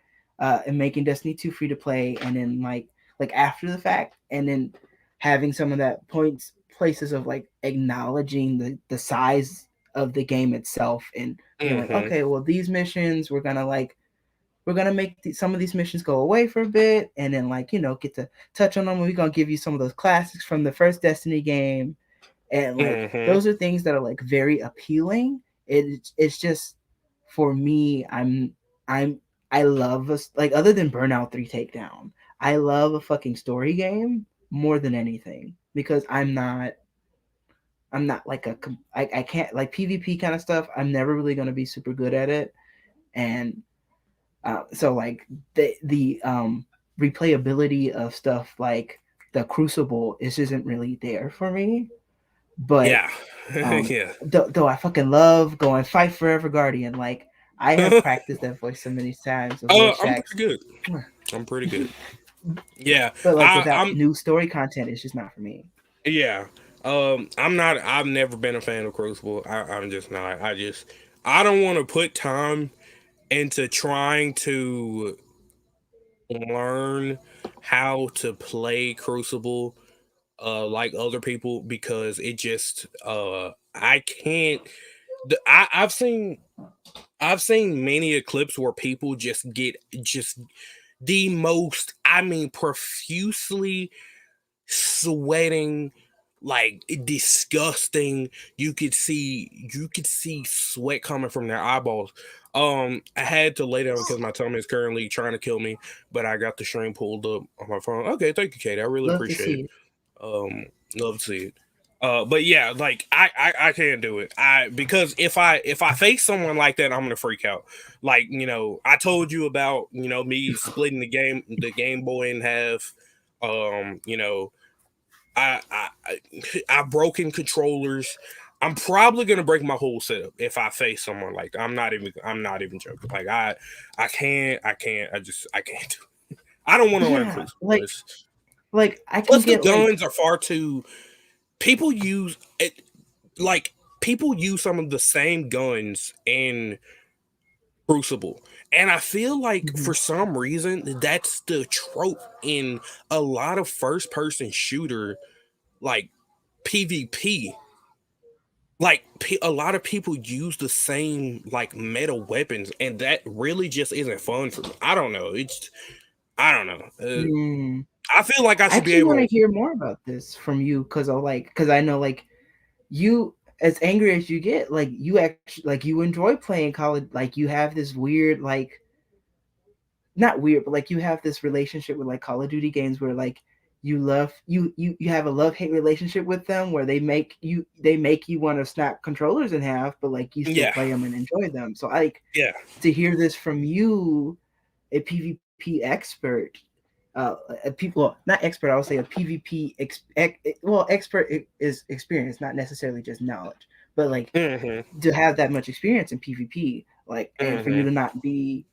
Destiny 2 free to play, and then like after the fact, and then having some of that points places of like acknowledging the size of the game itself, and being like, Mm-hmm. okay, well these missions we're gonna make some of these missions go away for a bit, and then like get to touch on them. We're gonna give you some of those classics from the first Destiny game, and like Mm-hmm. those are things that are like very appealing. It's just for me, I'm I love us like other than Burnout 3 Takedown, I love a fucking story game more than anything because I'm not like I can't like PvP kind of stuff. I'm never really gonna be super good at it, and so like the replayability of stuff like the Crucible is isn't really there for me. But Yeah. um, Yeah. though I fucking love going fight forever Guardian. Like I have practiced that voice so many times of voice I'm tracks, pretty good. I'm pretty good. Yeah. but like I, without I'm new story content, it's just not for me. yeah. I'm not. I've never been a fan of Crucible. I'm just not. I don't want to put time into trying to learn how to play Crucible like other people because it just I can't. I've seen many clips where people just get just the most, I mean, profusely sweating, like disgusting. You could see sweat coming from their eyeballs. I had to lay down because my tummy is currently trying to kill me, but I got the stream pulled up on my phone. Okay, thank you, Kate. I really Love to appreciate it. see it. Um, love to see it. But yeah, like I can't do it. Because if I face someone like that, I'm gonna freak out. Like I told you about me splitting the Game Boy in half. Um, you know, I've broken controllers. I'm probably gonna break my whole setup if I face someone like that. I'm not even joking. Like I can't do it. I don't want to learn Yeah, Crucible. like I can Plus the get like guns are far too people use it like people use some of the same guns in Crucible. And I feel like mhm, for some reason that's the trope in a lot of first person shooter like PvP. Like a lot of people use the same like meta weapons and that really just isn't fun for me. I don't know. mm. I feel like I I should be actually want able to hear more about this from you because I know like you. as angry as you get, like you actually like you enjoy playing college, like you have this weird like not weird, but like you have this relationship with like Call of Duty games where like you love you have a love hate relationship with them where they make you want to snap controllers in half, but like you still Yeah, play them and enjoy them. So I like yeah, to hear this from you, a PvP expert. A people well, not expert. I would say a PvP well expert is experience, not necessarily just knowledge, but like mm-hmm, to have that much experience in PvP, like, and for you mm-hmm. to not be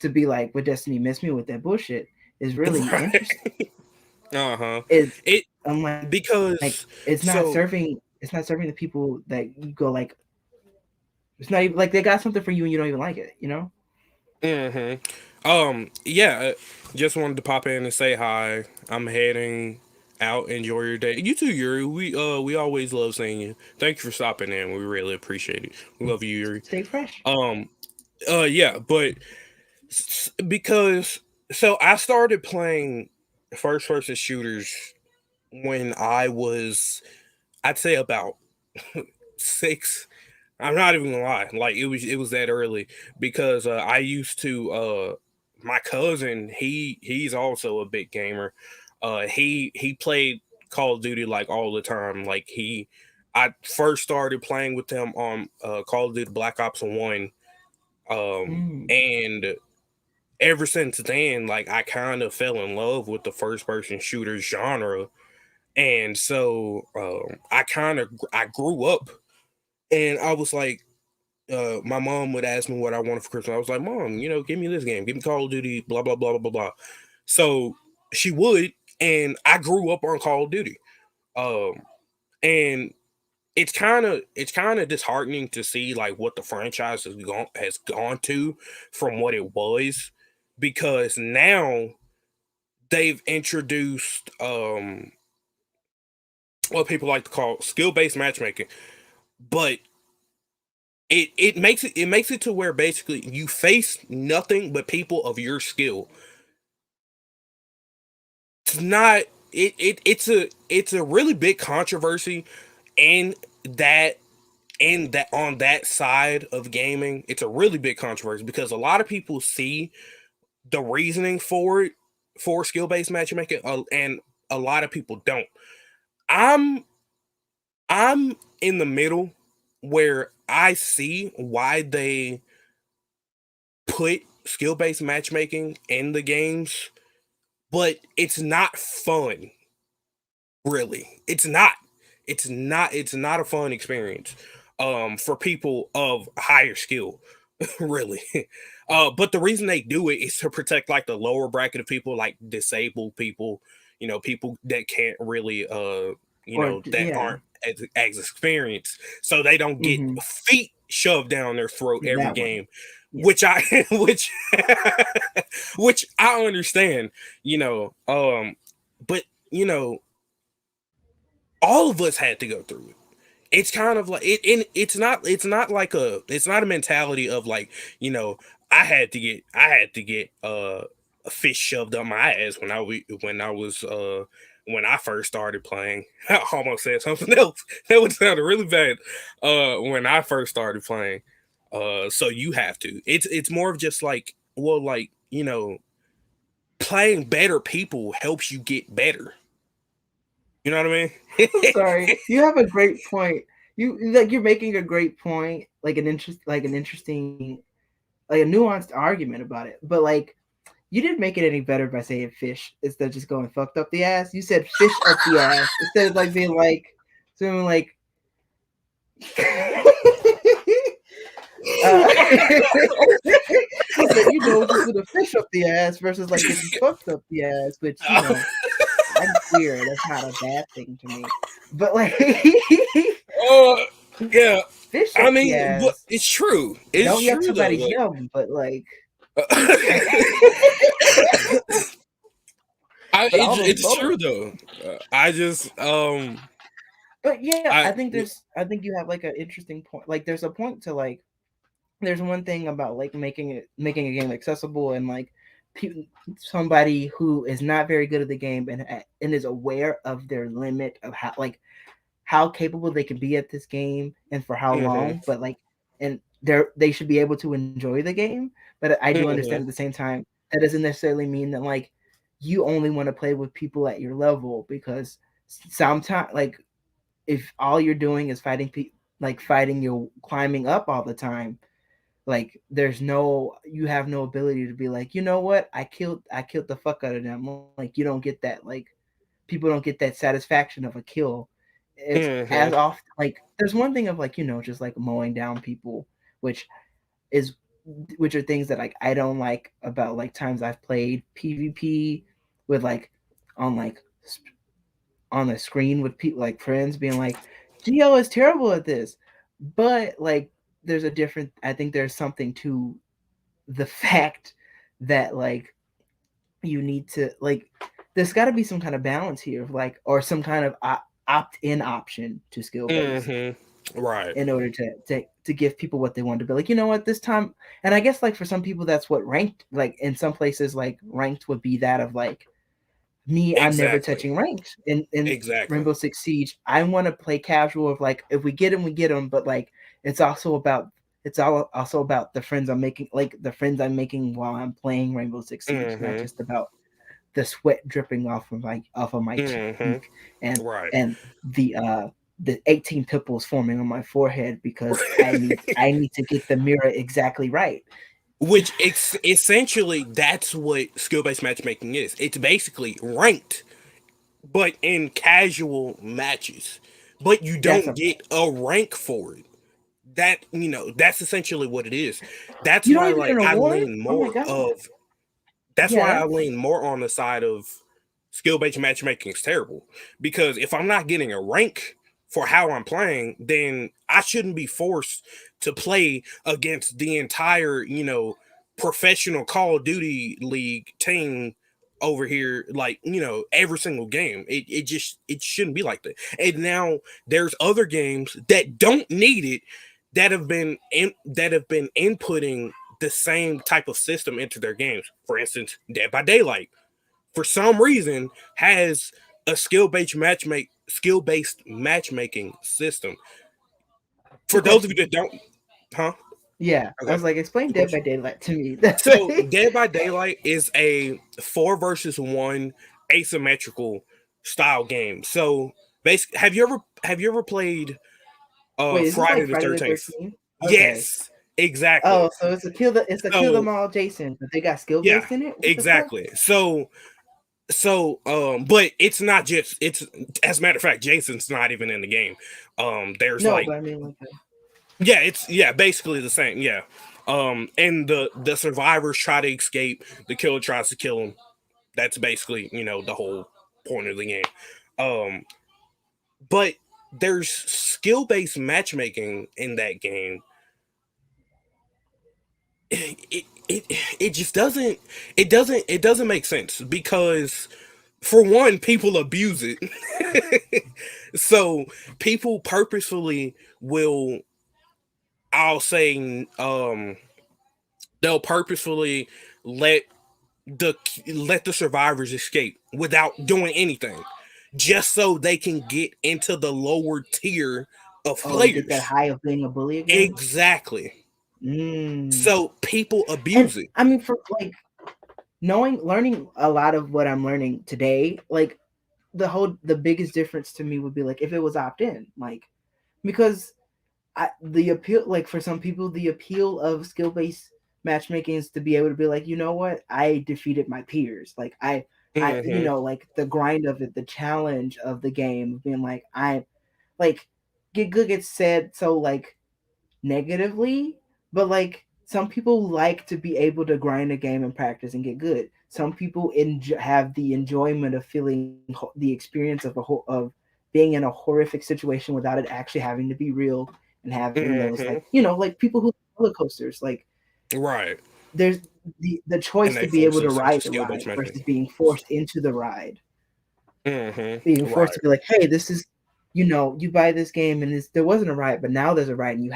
to be like, "With Destiny missed me with that bullshit," is really Right. interesting. Uh-huh. It It I'm like because it's not so serving the people that you go like it's not even like they got something for you and you don't even like it, you know? mm-hmm. Yeah, just wanted to pop in and say hi. I'm heading out. Enjoy your day. You too, Yuri. We always love seeing you. Thank you for stopping in. We really appreciate it. We love you, Yuri. Stay fresh. Um, yeah, but because so I started playing first person shooters when I was, I'd say about six. I'm not even gonna lie, like it was that early because I used to my cousin, he's also a big gamer. He played Call of Duty like all the time. I first started playing with him on Call of Duty Black Ops 1. Mm. And ever since then, like I kind of fell in love with the first person shooter genre. And so I grew up and I was like, my mom would ask me what I wanted for Christmas. I was like, Mom, give me this game, give me Call of Duty, blah blah blah blah blah. So she would, and I grew up on Call of Duty. Um, and it's kind of disheartening to see like what the franchise has gone to from what it was, because now they've introduced what people like to call skill based matchmaking, but it makes it to where basically you face nothing but people of your skill. It's not it's a really big controversy, and that on that side of gaming, it's a really big controversy because a lot of people see the reasoning for it, for skill based matchmaking, and a lot of people don't. I'm I'm in the middle where I see why they put skill based matchmaking in the games, but it's not fun. Really, it's not. It's not a fun experience for people of higher skill. Really. But the reason they do it is to protect like the lower bracket of people, like disabled people, people that can't really that Yeah. aren't as experienced, so they don't get Mm-hmm. feet shoved down their throat Yeah, every that one. game, Yeah. which I which I understand, but you know all of us had to go through it. It's kind of like and it's not a mentality of like, you know, I had to get a fish shoved up my ass when I first started playing. I almost said something else. That would sound really bad. When I first started playing. So you have to. It's more of just like, well, like, playing better people helps you get better. You know what I mean? I'm sorry. You have a great point. You're making a great point, like an interesting, like a nuanced argument about it. But like, you didn't make it any better by saying fish instead of just going fucked up the ass. You said fish up the ass instead of like being like, something like. He said, just with a fish up the ass versus like getting fucked up the ass, which I'm queer. That's not a bad thing to me. But like, Oh, yeah. fish I up the mean, but ass. it's true. It's Don't yuck true though. somebody's yum, but like, but all those It's bones. true though. I just But yeah, I I think you have like an interesting point. Like, there's a point to like, there's one thing about like making a game accessible and like pe- somebody who is not very good at the game and is aware of their limit of how capable they can be at this game and for how Mhm. long, but like, and they should be able to enjoy the game. But I do understand at Mhm. the same time that doesn't necessarily mean that like you only want to play with people at your level, because sometimes like if all you're doing is like fighting, you're climbing up all the time, like you have no ability to be like, you know what, I killed the fuck out of them. Like you don't get that, like people don't get that satisfaction of a kill. It's as Mhm. often like there's one thing of like, just like mowing down people, which is which are things that like I don't like about like times I've played PvP with like on like on the screen with people like friends being like, Geo is terrible at this. But like there's a different, I think there's something to the fact that like you need to like there's got to be some kind of balance here, like, or some kind of opt-in option to skill base Mhm. Right. in order to give people what they want to be like, you know what, this time. And I guess like for some people that's what ranked, like in some places like ranked would be that of like me, I'm never Exactly. touching ranked in Exactly. Rainbow Six Siege. I want to play casual of like if we get them, we get them. But like it's also about also about the friends I'm making, like the friends I'm making while I'm playing Rainbow Six Siege, not Mhm. just about the sweat dripping off of my Mhm. cheek and Right. and the 18 pimples forming on my forehead because I need to get the mirror exactly right. Which essentially that's what skill-based matchmaking is. It's basically ranked, but in casual matches. But you That's don't a get a rank for it. That's essentially what it is. That's You don't why even get like an I award. lean Oh my more god. of that's Yeah, why I that's lean more on the side of skill-based matchmaking is terrible. Because if I'm not getting a rank for how I'm playing, then I shouldn't be forced to play against the entire, professional Call of Duty League team over here, like, every single game. It shouldn't be like that. And now there's other games that don't need it that have been inputting the same type of system into their games. For instance, Dead by Daylight for some reason has a skill based matchmaking system. a For those of you question. that don't, huh? Yeah, I Okay. was like, explain Good Dead by question. Daylight to me. That's So like, Dead by Daylight is a 4 versus 1 asymmetrical style game. So basically, have you ever played wait, is this Friday like the Friday the 13th? 13th? Okay. Yes, exactly. Oh, so it's a kill them So all Jason, but they got skill yeah, based in it. What the fuck? exactly. But it's not just it's as a matter of fact, Jason's not even in the game. There's No, like but I mean like, it's basically the same, yeah. And the survivors try to escape, the killer tries to kill them. That's basically, the whole point of the game. Um, but there's skill-based matchmaking in that game. It just doesn't make sense because for one, people abuse it. So people purposefully will, I'll say, they'll purposefully let the let the survivors escape without doing anything, just so they can get into the lower tier of oh, to get that players. high of being a bully again. Exactly. Mm. So people And abuse it. I mean, for like learning a lot of what I'm learning today, like the biggest difference to me would be like if it was opt in, like because the appeal, like for some people, the appeal of skill based matchmaking is to be able to be like, you know what, I defeated my peers. Like Hmm. like the grind of it, the challenge of the game, being like, I like get good gets said so like negatively, but like some people like to be able to grind a game and practice and get good. Some people have the enjoyment of feeling the experience of of being in a horrific situation without it actually having to be real, and having those like Hmm. like people who roller coasters, like Right. there's the And choice to they be force able to us into ride the skill based ride matchmaking. versus being forced into the ride, Hmm. being forced Right. to be like, hey, this is, you buy this game and there wasn't a ride, but now there's a ride, and you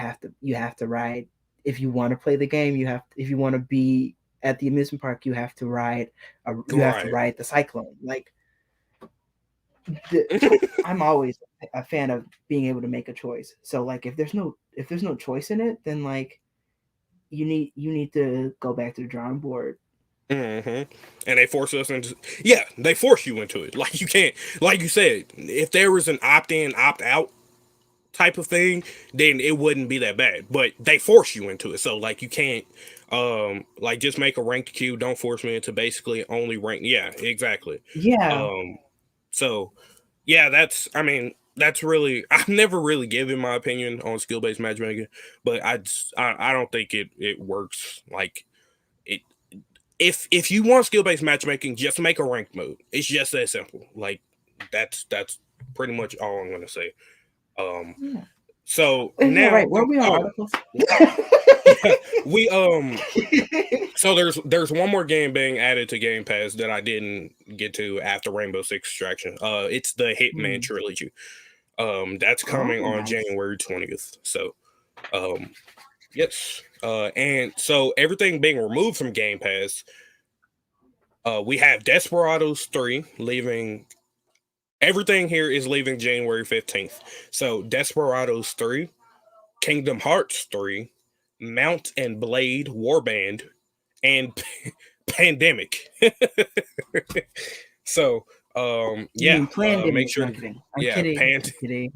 have to ride. If you want to play the game, if you want to be at the amusement park, you have to Right. ride the cyclone. Like the, I'm always a fan of being able to make a choice. So like if there's no choice in it, then like you need to go back to the drawing board. And they force us into, yeah, they force you into it. Like you can't, like you said, if there was an opt in, opt out type of thing, then it wouldn't be that bad. But they force you into it, so like you can't, like just make a ranked queue. Don't force me into basically only rank. Yeah, exactly. Yeah, Um, so yeah, I mean, that's really, I've never really given my opinion on skill based matchmaking, but I don't think it works like it. If you want skill based matchmaking, just make a ranked mode. It's just that simple. Like that's pretty much all I'm gonna say. Um, yeah. so Yeah, now, right. Were we on oh articles? yeah, we so there's one more game being added to Game Pass that I didn't get to after Rainbow Six Extraction. It's the Hitman Trilogy. That's coming Oh, on nice. January 20th. So, yes. And so everything being removed from Game Pass, we have Desperados 3 leaving. Everything here is leaving January 15th. So Desperados 3, Kingdom Hearts 3, Mount and Blade Warband, and Pandemic. So, You yeah, mean make pandemic? sure No, to, I'm kidding. I'm yeah, kidding. I'm kidding.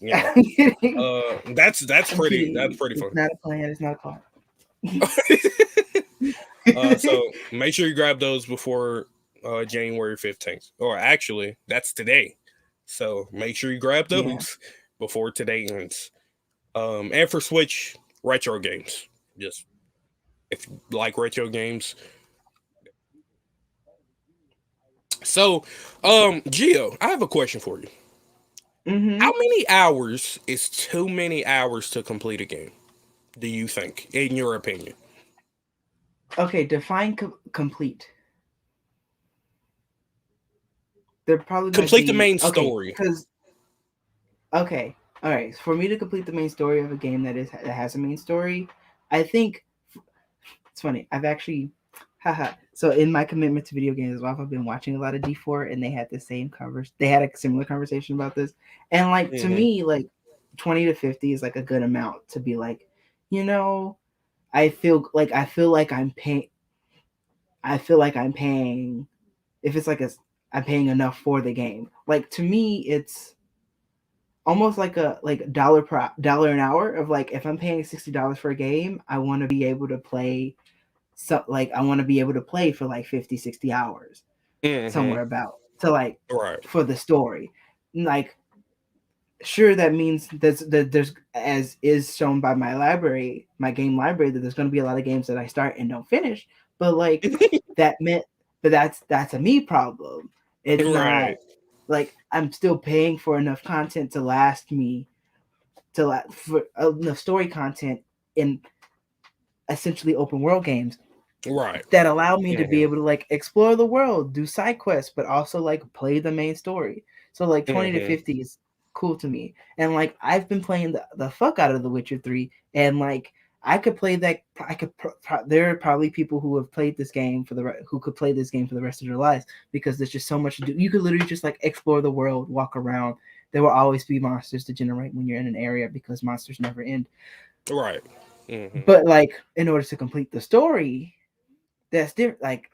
you know, I'm kidding. that's I'm that's kidding. pretty It's fun. not a plan. It's not a plot. So make sure you grab those before January 15th. Or actually, that's today. So make sure you grab Yeah. those before today ends. And for Switch, retro games. Just if you like retro games. So, Gio, I have a question for you. How Mm-hmm. many hours is too many hours to complete a game? Do you think, in your opinion? Okay, define complete. There probably might Complete the be main okay, story. because okay, all right. For me to complete the main story of a game that has a main story, I think it's funny. I've actually, haha. So in my commitment to video games as well, I've been watching a lot of D4, and they had the same converse. They had a similar conversation about this, and like to Hmm. me, like 20 to 50 is like a good amount to be like, you know, I feel like I'm paying. I feel like I'm paying. If it's like I'm paying enough for the game. Like to me, it's almost like a dollar an hour of like if I'm paying $60 for a game, I want to be able to play. So like I want to be able to play for like 50, 60 hours Hmm. somewhere about to like Right. for the story. Like sure that means that there's as is shown by my game library, that there's going to be a lot of games that I start and don't finish, but like that meant but that's a me problem. It's not Right. like I'm still paying for enough content to last me to for enough story content in essentially open world games Right. that allow me to be Hmm. able to like explore the world, do side quests, but also like play the main story. So like 20 to Hmm. 50 is cool to me. And like I've been playing the fuck out of The Witcher 3, and like I could play that. There are probably people who have played this game who could play this game for the rest of their lives, because there's just so much to do. You could literally just like explore the world, walk around. There will always be monsters to generate when you're in an area because monsters never end. Right. Hmm. But like in order to complete the story, that's different. Like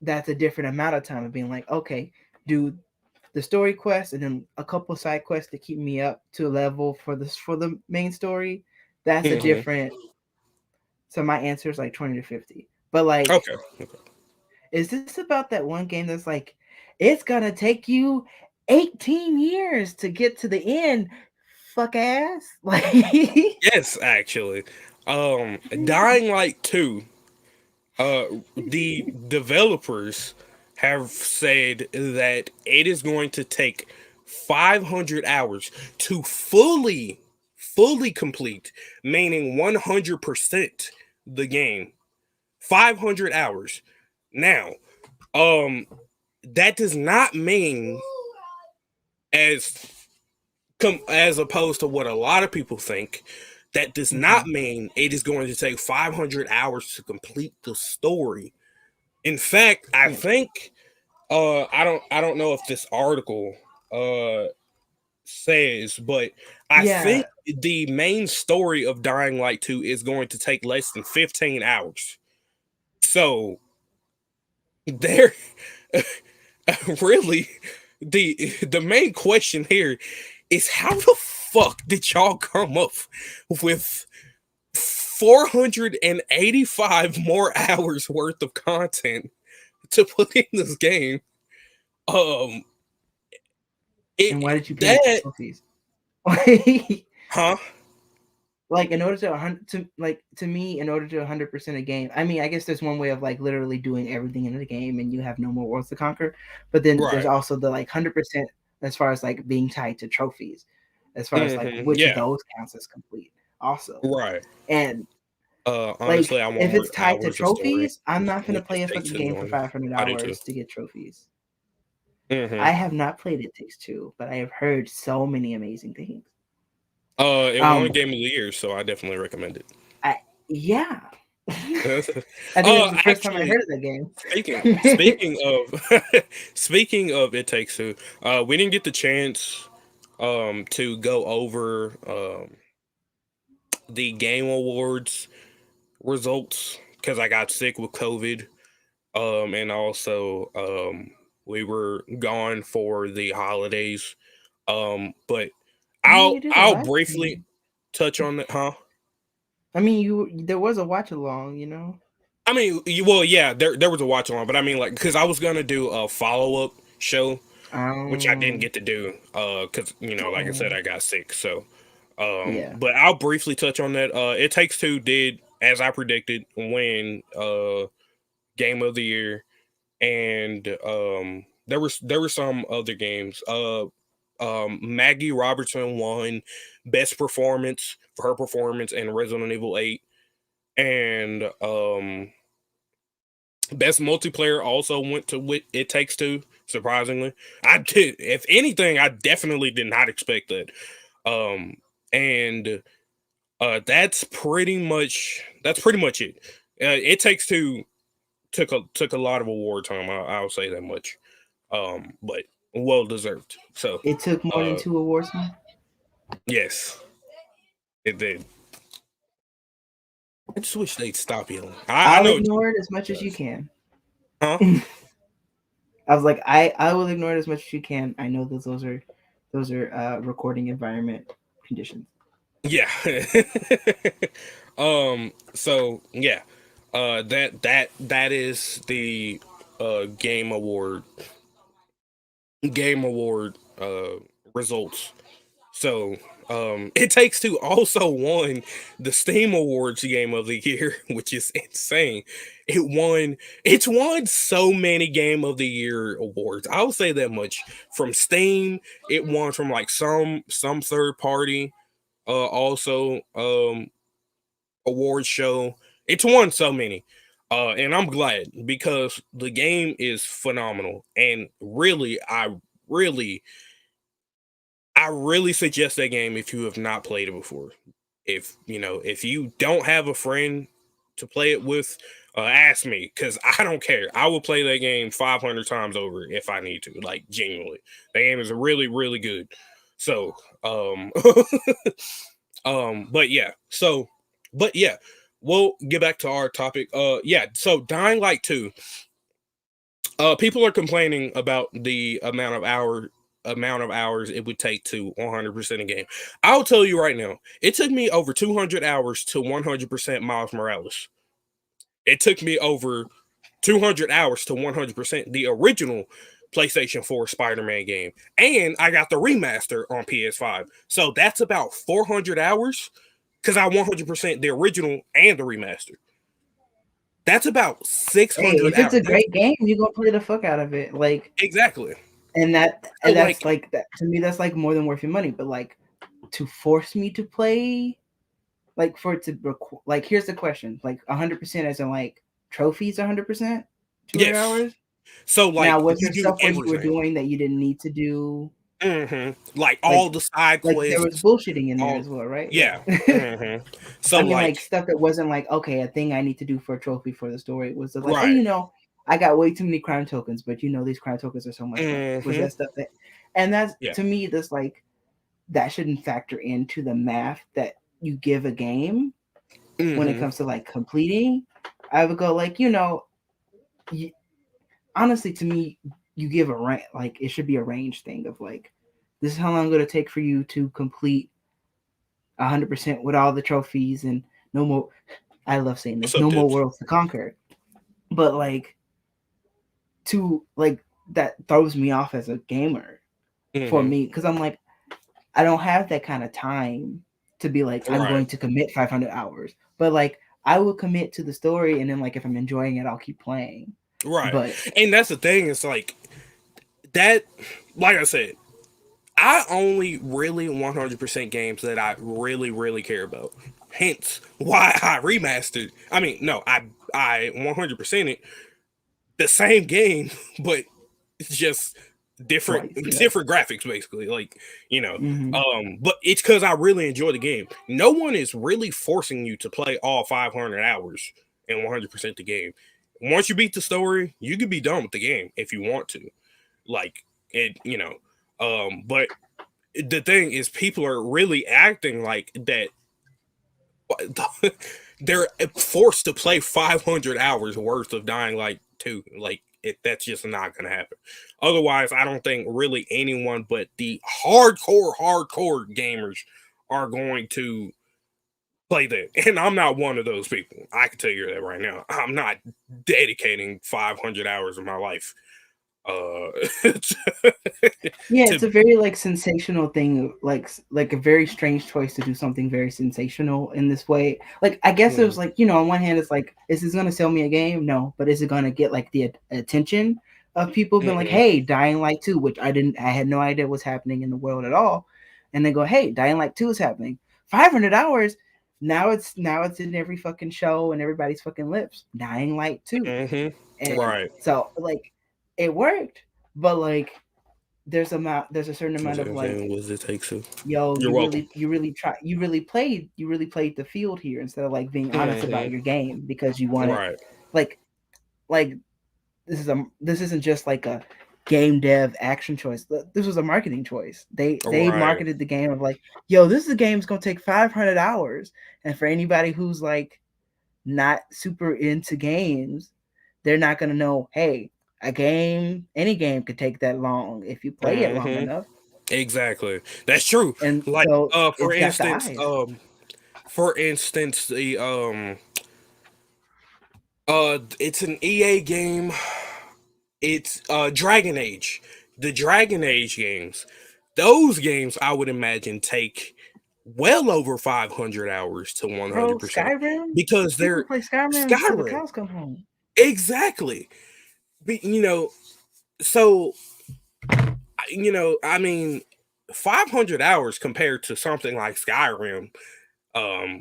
that's a different amount of time of being like, okay, do the story quest and then a couple side quests to keep me up to a level for the main story. That's a Hmm. different. So my answer is like 20 to 50. But like, Okay. is this about that one game that's like, it's gonna take you 18 years to get to the end? Fuck ass. Like, Yes, actually. Dying Light 2, uh the developers have said that it is going to take 500 hours to fully complete, meaning 100% the game. 500 hours. Now, um that does not mean, as as opposed to what a lot of people think, that does not Mhm. mean it is going to take 500 hours to complete the story. In fact, I Yeah. think I don't know if this article uh says, but I Yeah, think the main story of Dying Light 2 is going to take less than 15 hours. So there really the main question here is how the fuck did y'all come up with 485 more hours worth of content to put in this game? Um and why did you pay for that trophies? huh? Like in order to 100 to me, in order to 100% a game, I mean, I guess there's one way of like literally doing everything in the game and you have no more worlds to conquer, but then there's Right. also the like 100% as far as like being tied to trophies, as far as like which of Yeah. those counts as complete also. Right. And Honestly, like I want if more it's tied to hours of story, trophies, I'm not gonna which is play a Take fucking Two game for on. 500 I do too. hours to get trophies. Mm-hmm. I have not played It Takes Two, but I have heard so many amazing things. It won Game of the Year, so I definitely recommend it. Yeah. I think that's the first time I Actually, heard of that game. speaking of speaking of It Takes Two, we didn't get the chance to go over the Game Awards results because I got sick with COVID. And also we were gone for the holidays. But I mean, you did a I'll lot. briefly touch on that, huh? I mean, there was a watch along, I mean, well, yeah, there was a watch along, but I mean, like, because I was gonna do a follow up show, which I didn't Um, get to do, because like I said, oh, I got sick. So, yeah. but I'll briefly touch on that. It Takes Two did, as I predicted, win Game of the Year, and there were some other games. Maggie Robertson won Best Performance for her performance in Resident Evil 8, and Best Multiplayer also went to It Takes Two. Surprisingly, I did. If anything, I definitely did not expect that. And that's pretty much it. It Takes Two took a lot of award time. I'll say that much. But well deserved. So, It took more than uh, 2 awards. Huh? yes, it did. I just wish they'd stop yelling. I I'll know it ignore it as much as you does. can. Huh? I was like, I will ignore it as much as you can. I know that those are recording environment conditions. Yeah. So yeah. That is the game award results. So It Takes Two also won the Steam Awards Game of the Year, which is insane. It's won so many Game of the Year awards. I'll say that much. From Steam, it won from like some third party also award show. It's won so many. And I'm glad because the game is phenomenal. And really I really suggest that game if you have not played it before. If you don't have a friend to play it with, ask me because I don't care. I will play that game 500 times over if I need to. Like genuinely, the game is really really good. So, but yeah. We'll get back to our topic. Yeah. So Dying Light 2. People are complaining about the amount of hours it would take to 100% a game. I'll tell you right now, it took me over 200 hours to 100% Miles Morales. It took me over 200 hours to 100% the original PlayStation 4 Spider-Man game. And I got the remaster on PS5. So that's about 400 hours because I 100% the original and the remaster. That's about Hey, 600 if it's hours. a great game, you're gonna play the fuck out of it. Like, Exactly. and So that's like, like that to me. That's like more than worth your money. But like to force me to play, like for it to like, here's the question: like 100% as in like trophies, 100%, 200 yes. hours. So Now, like was you there do stuff where you were everything. doing that you didn't need to do? Like Like, all the side there was quests, bullshitting in there all as well, right? yeah. I So mean, like like stuff that wasn't like, okay, a thing I need to do for a trophy for the story. It was just like, hey, right. I got way too many crime tokens, but these crime tokens are so much fun. Was hmm that stuff that, and that's Yeah. to me, that's like, that shouldn't factor into the math that you give a game when it comes to like completing. I would go like, you, honestly, to me, you give a rank, like it should be a range thing of like, this is how long it's going to take for you to complete 100% with all the trophies and no more. I love saying What's this, up, no more Dips? worlds to conquer. But like, to like, that throws me off as a gamer for me, because I'm like, I don't have that kind of time to be like, I'm Right. going to commit 500 hours. But like, I will commit to the story, and then like, if I'm enjoying it, I'll keep playing. Right. But And that's the thing. It's like that. Like I said, I only really 100% games that I really, really care about. Hence why I remastered. I mean, no, I 100% it the same game, but it's just different twice, yeah. different graphics basically. Like, Mm-hmm. but it's because I really enjoy the game. No one is really forcing you to play all 500 hours and 100% the game. Once you beat the story, you can be done with the game if you want to. Like but the thing is, people are really acting like that. They're forced to play 500 hours worth of Dying Light 2. Like, that's just not gonna happen. Otherwise, I don't think really anyone but the hardcore gamers are going to play that. And I'm not one of those people. I can tell you that right now. I'm not dedicating 500 hours of my life uh Yeah, it's to a very like sensational thing, like a very strange choice to do something very sensational in this way. Like, I guess it was like, on one hand, it's like, is this gonna sell me a game? No, but is it gonna get like the attention of people being like, mm-mm, hey, Dying Light 2, which I had no idea was happening in the world at all, and they go, hey, Dying Light 2 is happening. 500 hours. Now it's in every fucking show and everybody's fucking lips. Dying Light 2, and right. so like, it worked, but like, there's a certain amount of like, What does it take to? yo, You're welcome. you really played the field here instead of like being honest about your game, because you want it, Right. like like this isn't just like a game dev action choice. This was a marketing choice. They Right. marketed the game of like, yo, this is a game that's gonna take 500 hours, and for anybody who's like not super into games, they're not gonna know, hey, any game could take that long if you play it long hmm enough. Exactly. That's true. And Like so for it's got the instance, eyes. the it's an EA game. It's Dragon Age. The Dragon Age games. Those games I would imagine take well over 500 hours to Bro, 100% Skyrim? because People they're play Skyrim until the Skyrim. cows come home. Exactly. So I mean, 500 hours compared to something like Skyrim,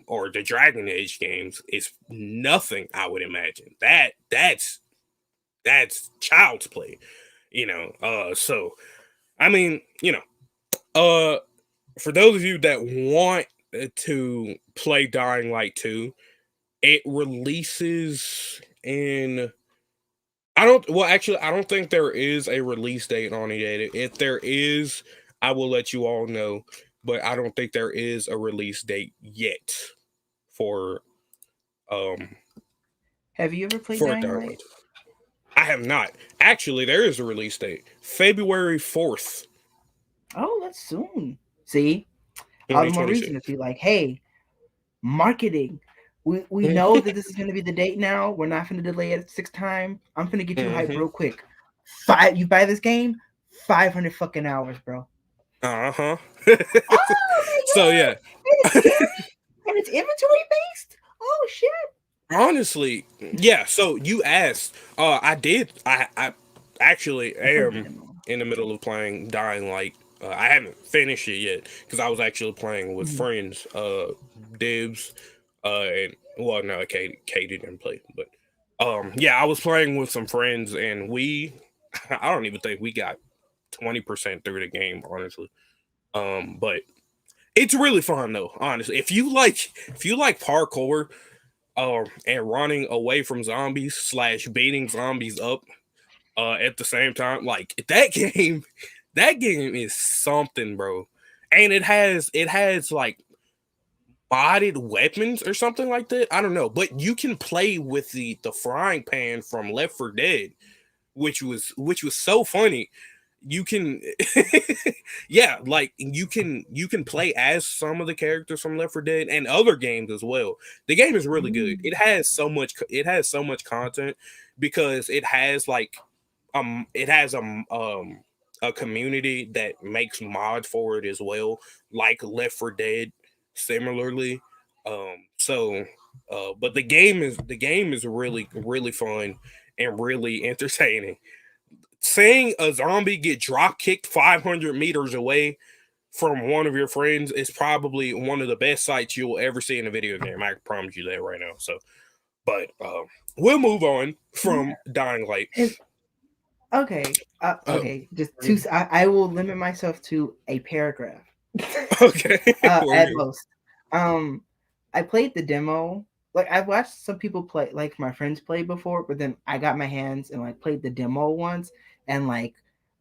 or the Dragon Age games is nothing. I would imagine that's child's play. So I mean, for those of you that want to play Dying Light 2, it releases in I don't. Well, actually, I don't think there is a release date on it yet. If there is, I will let you all know. But I don't think there is a release date yet for um Have you ever played for Dying Dying Light? Light. I have not. Actually, there is a release date, February 4th, Oh, that's soon. See, all the more reason 2026. to be like, hey, marketing. We know that this is going to be the date now. We're not going to delay it 6 times. I'm going to get you hyped Mm-hmm. real quick. You buy this game, 500 fucking hours, bro. Uh huh. Oh my So god! yeah, And it's cash, and it's inventory based. Oh shit! honestly, yeah. So you asked. I did. I actually I played the am demo. in the middle of playing Dying Light. I haven't finished it yet because I was actually playing with Mhm. friends. Dibs. And well, no, Katie didn't play, but yeah, I was playing with some friends, and we. I don't even think we got 20% through the game, honestly. But it's really fun though, honestly. If you like parkour, and running away from zombies slash beating zombies up at the same time. Like that game is something, bro. and it has like modded weapons or something like that. I don't know, but you can play with the frying pan from Left 4 Dead, which was so funny. You can yeah, like you can play as some of the characters from Left 4 Dead and other games as well. The game is really good. Mm. It has so much content because it has a community that makes mods for it as well, like Left 4 Dead similarly. But the game is really really fun and really entertaining. Seeing a zombie get drop kicked 500 meters away from one of your friends is probably one of the best sights you'll ever see in a video game. I can promise you that right now. So, but we'll move on Yeah. from Dying Light. Okay. Um, Okay. Just two. I will limit myself to a paragraph. okay, we're At good. most. Um, I played the demo. Like I've watched some people play, like my friends play before, but then I got my hands and like played the demo once, and like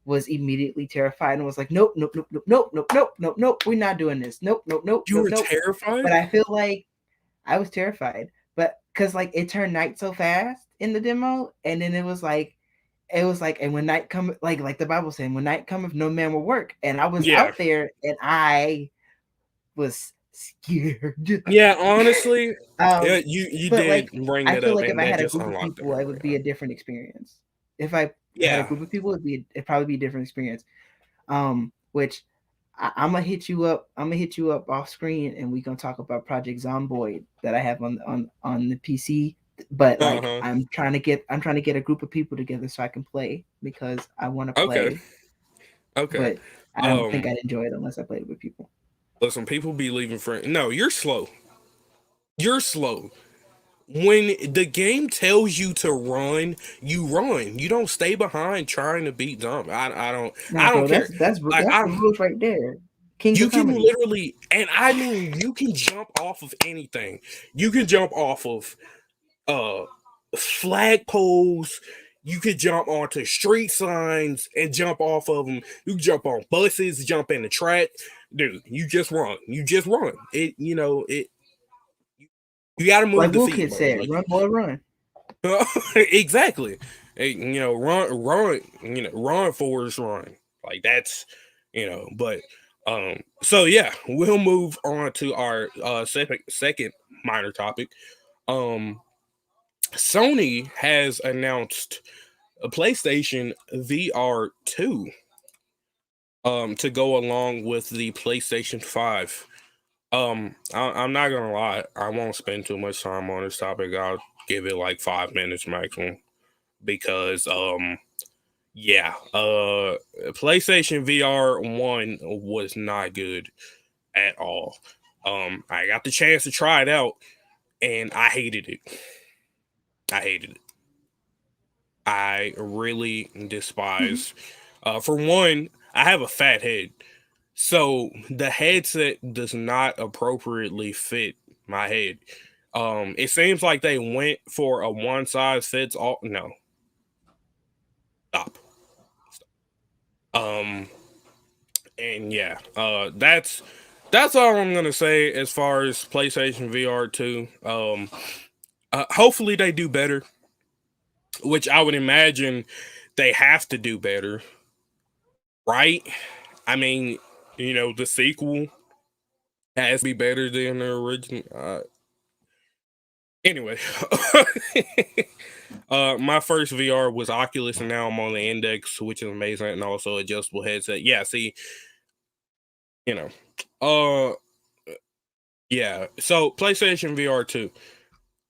was immediately terrified and was like, nope, nope, nope, nope, nope, nope, nope, nope, nope, we're not doing this. Nope, nope, nope, You nope, were nope. terrified. But I feel like I was terrified, but because like it turned night so fast in the demo, and then it was like, and when night cometh, like the Bible saying, when night cometh, no man will work. And I was Yeah, out there, and I was scared. yeah. Honestly, yeah, um, you but did like, bring I that feel up, like if and I that had a just group of unlocked the people, it memory. would be a different experience. If I had a Yeah. group of people, it'd probably be a different experience. Which I'm gonna hit you up. I'm gonna hit you up off screen, and we gonna talk about Project Zomboid that I have on the PC. But Uh like, huh. I'm trying to get a group of people together so I can play because I want to Okay. play, Okay. but I don't think Um. I'd enjoy it unless I played with people. Listen, people be leaving for. No, you're slow. You're slow. When the game tells you to run, you run. You don't stay behind trying to beat zombies. Nah, I don't bro, care. Like that's the rules right there. King you of can comedy. literally, and I mean you can jump off of anything. You can jump off of uh flagpoles. You could jump onto street signs and jump off of them. You can jump on buses, jump in the track. Dude, you just run. You just run. You got to move Like the Will feet, Kid bro. said, Like "Run, boy, run." exactly. Run Forrest run. Like that's but so yeah, we'll move on to our second minor topic. Um Sony has announced a PlayStation VR2 to go along with the PlayStation 5. I'm not gonna lie, I won't spend too much time on this topic. I'll give it like 5 minutes maximum because yeah, PlayStation VR 1 was not good at all. I got the chance to try it out and I hated it. I hated it. I really despise. For one, I have a fat head, so the headset does not appropriately fit my head. It seems like they went for a one size fits all. No, stop. Um, and yeah, that's all I'm gonna say as far as PlayStation VR 2. Hopefully they do better, which I would imagine they have to do better, right? I mean, the sequel has to be better than the original. Anyway, my first VR was Oculus, and now I'm on the Index, which is amazing, and also adjustable headset. Yeah, see, you know, uh, yeah. So PlayStation VR 2.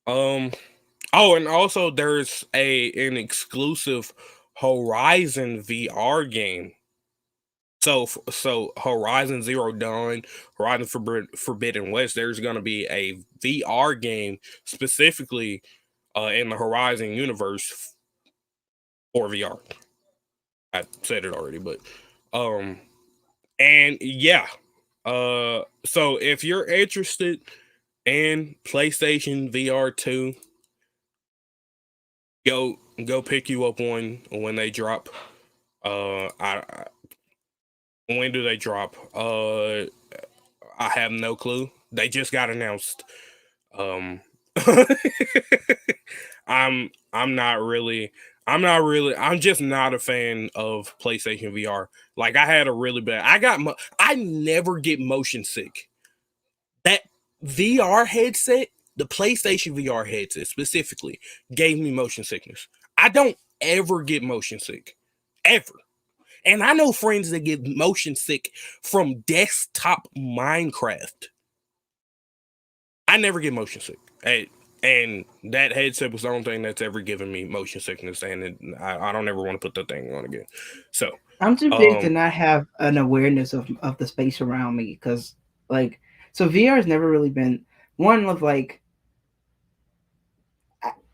Um, oh, and also there's an exclusive Horizon VR game. So Horizon Zero Dawn, Horizon Forbidden West. There's gonna be a VR game specifically in the Horizon universe for VR. I said it already, but um, and yeah, so if you're interested in PlayStation VR 2, go pick you up one when they drop. I When do they drop? I have no clue. They just got announced. Um, I'm not really. I'm just not a fan of PlayStation VR. Like I had a really bad. I never get motion sick. That VR headset, the PlayStation VR headset specifically, gave me motion sickness. I don't ever get motion sick, ever. And I know friends that get motion sick from desktop Minecraft. I never get motion sick. And that headset was the only thing that's ever given me motion sickness, and I don't ever want to put that thing on again. So, I'm too big to um, not have an awareness of the space around me because, like, so VR has never really been one of like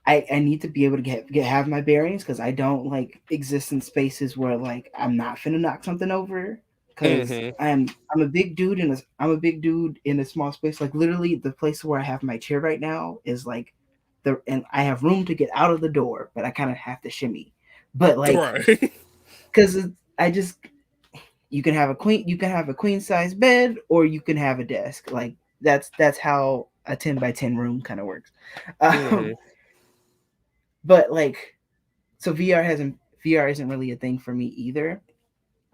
I need to be able to get have my bearings because I don't like exist in spaces where like I'm not finna knock something over because mm-hmm, I'm a big dude in a small space. Like literally the place where I have my chair right now is like and I have room to get out of the door, but I kind of have to shimmy. But like right, because I just you can have a queen size bed or you can have a desk. Like that's how a 10 by 10 room kind of works. mm-hmm, Um, but like so VR isn't really a thing for me either.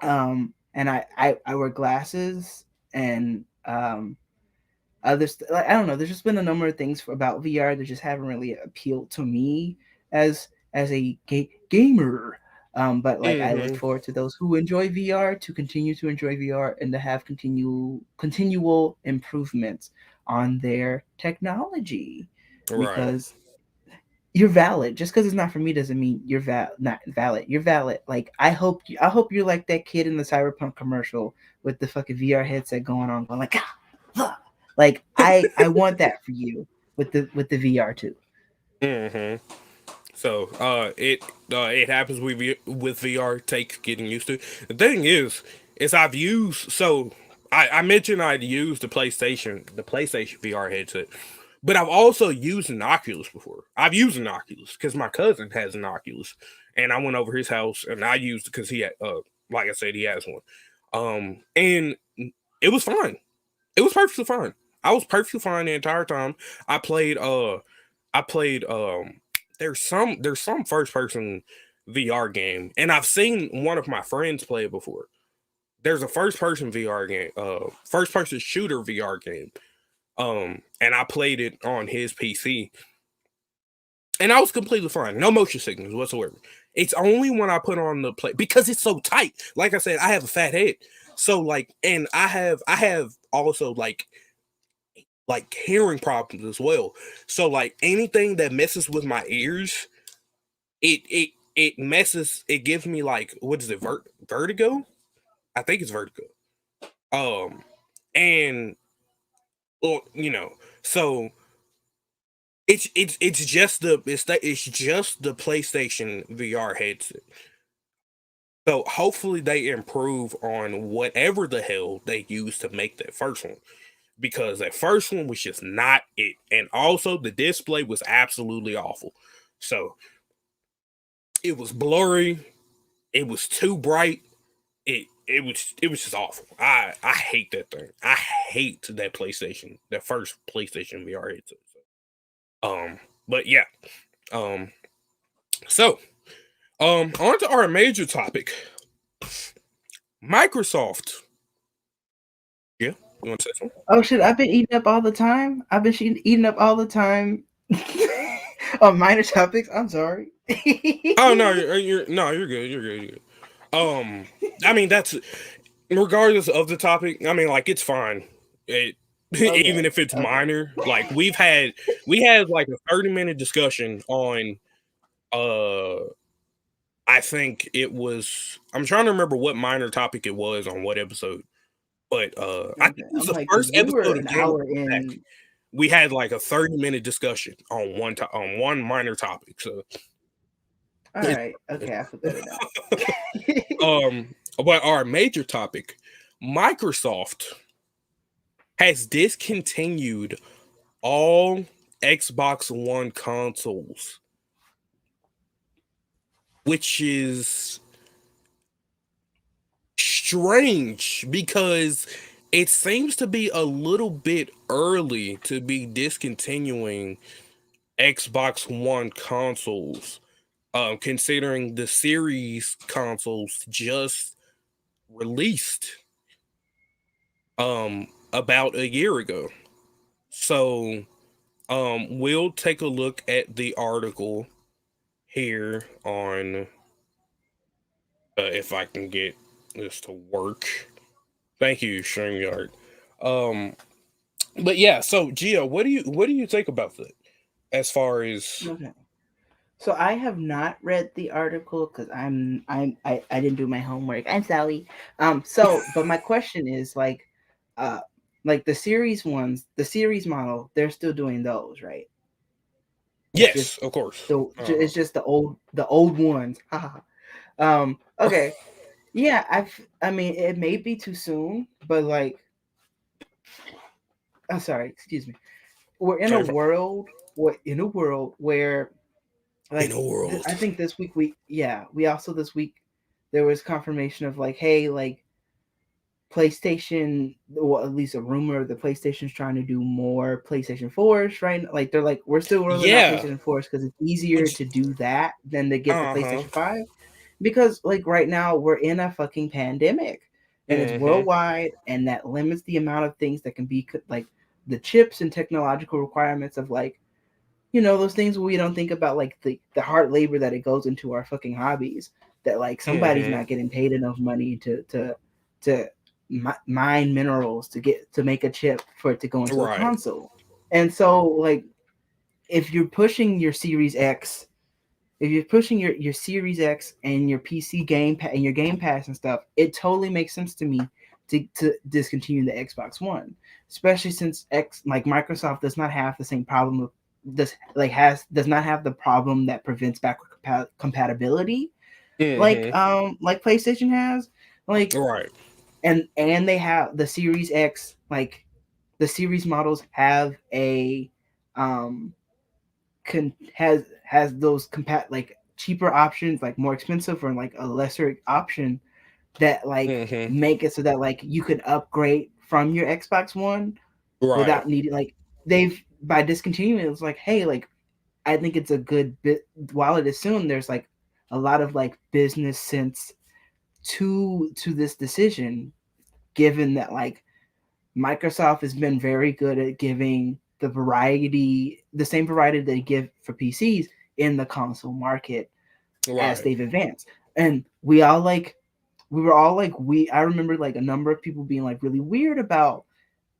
And I wear glasses and like I don't know. There's just been a number of things about VR that just haven't really appealed to me as a gamer. But like I look mm-hmm, forward to those who enjoy VR to continue to enjoy VR and to have continual improvements on their technology right. because you're valid. Just because it's not for me doesn't mean you're not valid. You're valid. Like I hope you're like that kid in the Cyberpunk commercial with the fucking VR headset going like like I want that for you with the VR2. Mm-hmm. So, it happens with VR. Takes getting used to. The thing is I've used so. I mentioned I'd used the PlayStation VR headset, but I've also used an Oculus before. I've used an Oculus because my cousin has an Oculus, and I went over his house and I used it because he had, like I said, he has one. And it was fine. It was perfectly fine. I was perfectly fine the entire time. I played. I played. There's some first person VR game, and I've seen one of my friends play it before. There's a first person VR game, first person shooter VR game. And I played it on his PC, and I was completely fine. No motion sickness whatsoever. It's only when I put on the play because it's so tight. Like I said, I have a fat head, so like, and I have also like hearing problems as well. So like anything that messes with my ears, it messes. It gives me like what is it? Vertigo? I think it's vertigo. Um, and well, so it's just the PlayStation VR headset. So hopefully they improve on whatever the hell they used to make that first one, because that first one was just not it, and also the display was absolutely awful. So it was blurry, it was too bright, it was just awful. I hate that thing. I hate that first PlayStation VR headset. Um, but yeah. Um, so on to our major topic, Microsoft. Yeah, you want to say something? Oh shit! I've been eating up all the time. I've been eating up all the time on minor topics. I'm sorry. Oh no, you're good. You're good. You're good. I mean that's regardless of the topic. I mean, like it's fine. It even Okay. if it's Okay. minor. Like we had like a 30-minute discussion on uh I think it was. I'm trying to remember what minor topic it was on what episode, but I think Okay. it was I'm the like, because first we were episode of an Game hour Back. in. We had like a 30-minute discussion on on one minor topic. So, All it's, right. Okay, I feel better now. but our major topic, Microsoft has discontinued all Xbox One consoles, which is strange because it seems to be a little bit early to be discontinuing Xbox One consoles, considering the series consoles just released about a year ago. So we'll take a look at the article here on if I can get this to work. Thank you, StreamYard. Um, but yeah, so Gio, what do you think about that as far as Okay. So I have not read the article because I didn't do my homework. I'm sorry. But my question is uh like the series ones, the series model, they're still doing those, right? It's just yes, of course. it's just the old ones. Okay. Yeah, I mean it may be too soon, but like I'm sorry, excuse me. We're in a Terrifying. world where In like a world. I think this week we also this week there was confirmation of like, hey, like PlayStation, well, at least a rumor the PlayStation's trying to do more PlayStation 4s, right? Like they're like, we're still rolling out Yeah. PlayStation 4s because it's easier to do that than to get the Uh-huh. PlayStation 5. Because like right now we're in a fucking pandemic and it's Mm-hmm. worldwide, and that limits the amount of things that can be like the chips and technological requirements of like, those things where we don't think about like the hard labor that it goes into our fucking hobbies, that like somebody's Mm-hmm. not getting paid enough money to mine minerals to make a chip for it to go into a Right. console. And so like if you're pushing your Series X, if you're pushing your Series X and your PC and your Game Pass and stuff, it totally makes sense to me to discontinue the Xbox One, especially since Microsoft does not have the same problem with does not have the problem that prevents backward compatibility Mm-hmm. like PlayStation has, like Right. and they have the Series X, like the series models have a um has those like cheaper options, like more expensive or like a lesser option that like Mm-hmm. make it so that like you can upgrade from your Xbox One Right. without needing like they've by discontinuing it was like, hey, like I think it's a good bit while it is soon, there's like a lot of like business sense to this decision, given that like Microsoft has been very good at giving the same variety they give for PCs in the console market as Right. they've advanced. And I remember like a number of people being like really weird about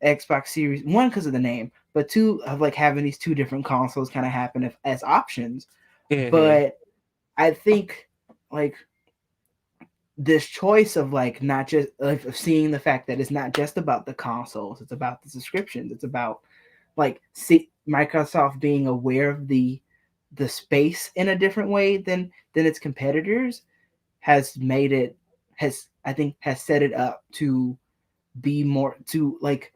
Xbox Series, one because of the name, but two of like having these two different consoles kind of happen as options. Mm-hmm. But I think like this choice of like not just of seeing the fact that it's not just about the consoles, it's about the subscriptions, it's about like see Microsoft being aware of the space in a different way than its competitors, has made it has I think has set it up to be more to like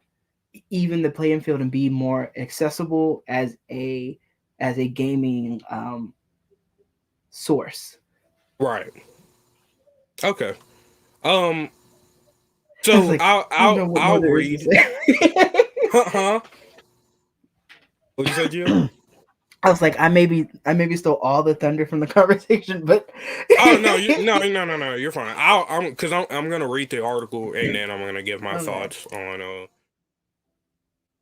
even the playing field and be more accessible as a gaming source. Right. Okay. Um. I was So like, I'll I don't I'll know what more I'll there is to read. say. Huh? What'd you say, Gio? I was like, I maybe stole all the thunder from the conversation, but Oh no, no. You're fine. I'm gonna read the article and then I'm gonna give my okay. thoughts on.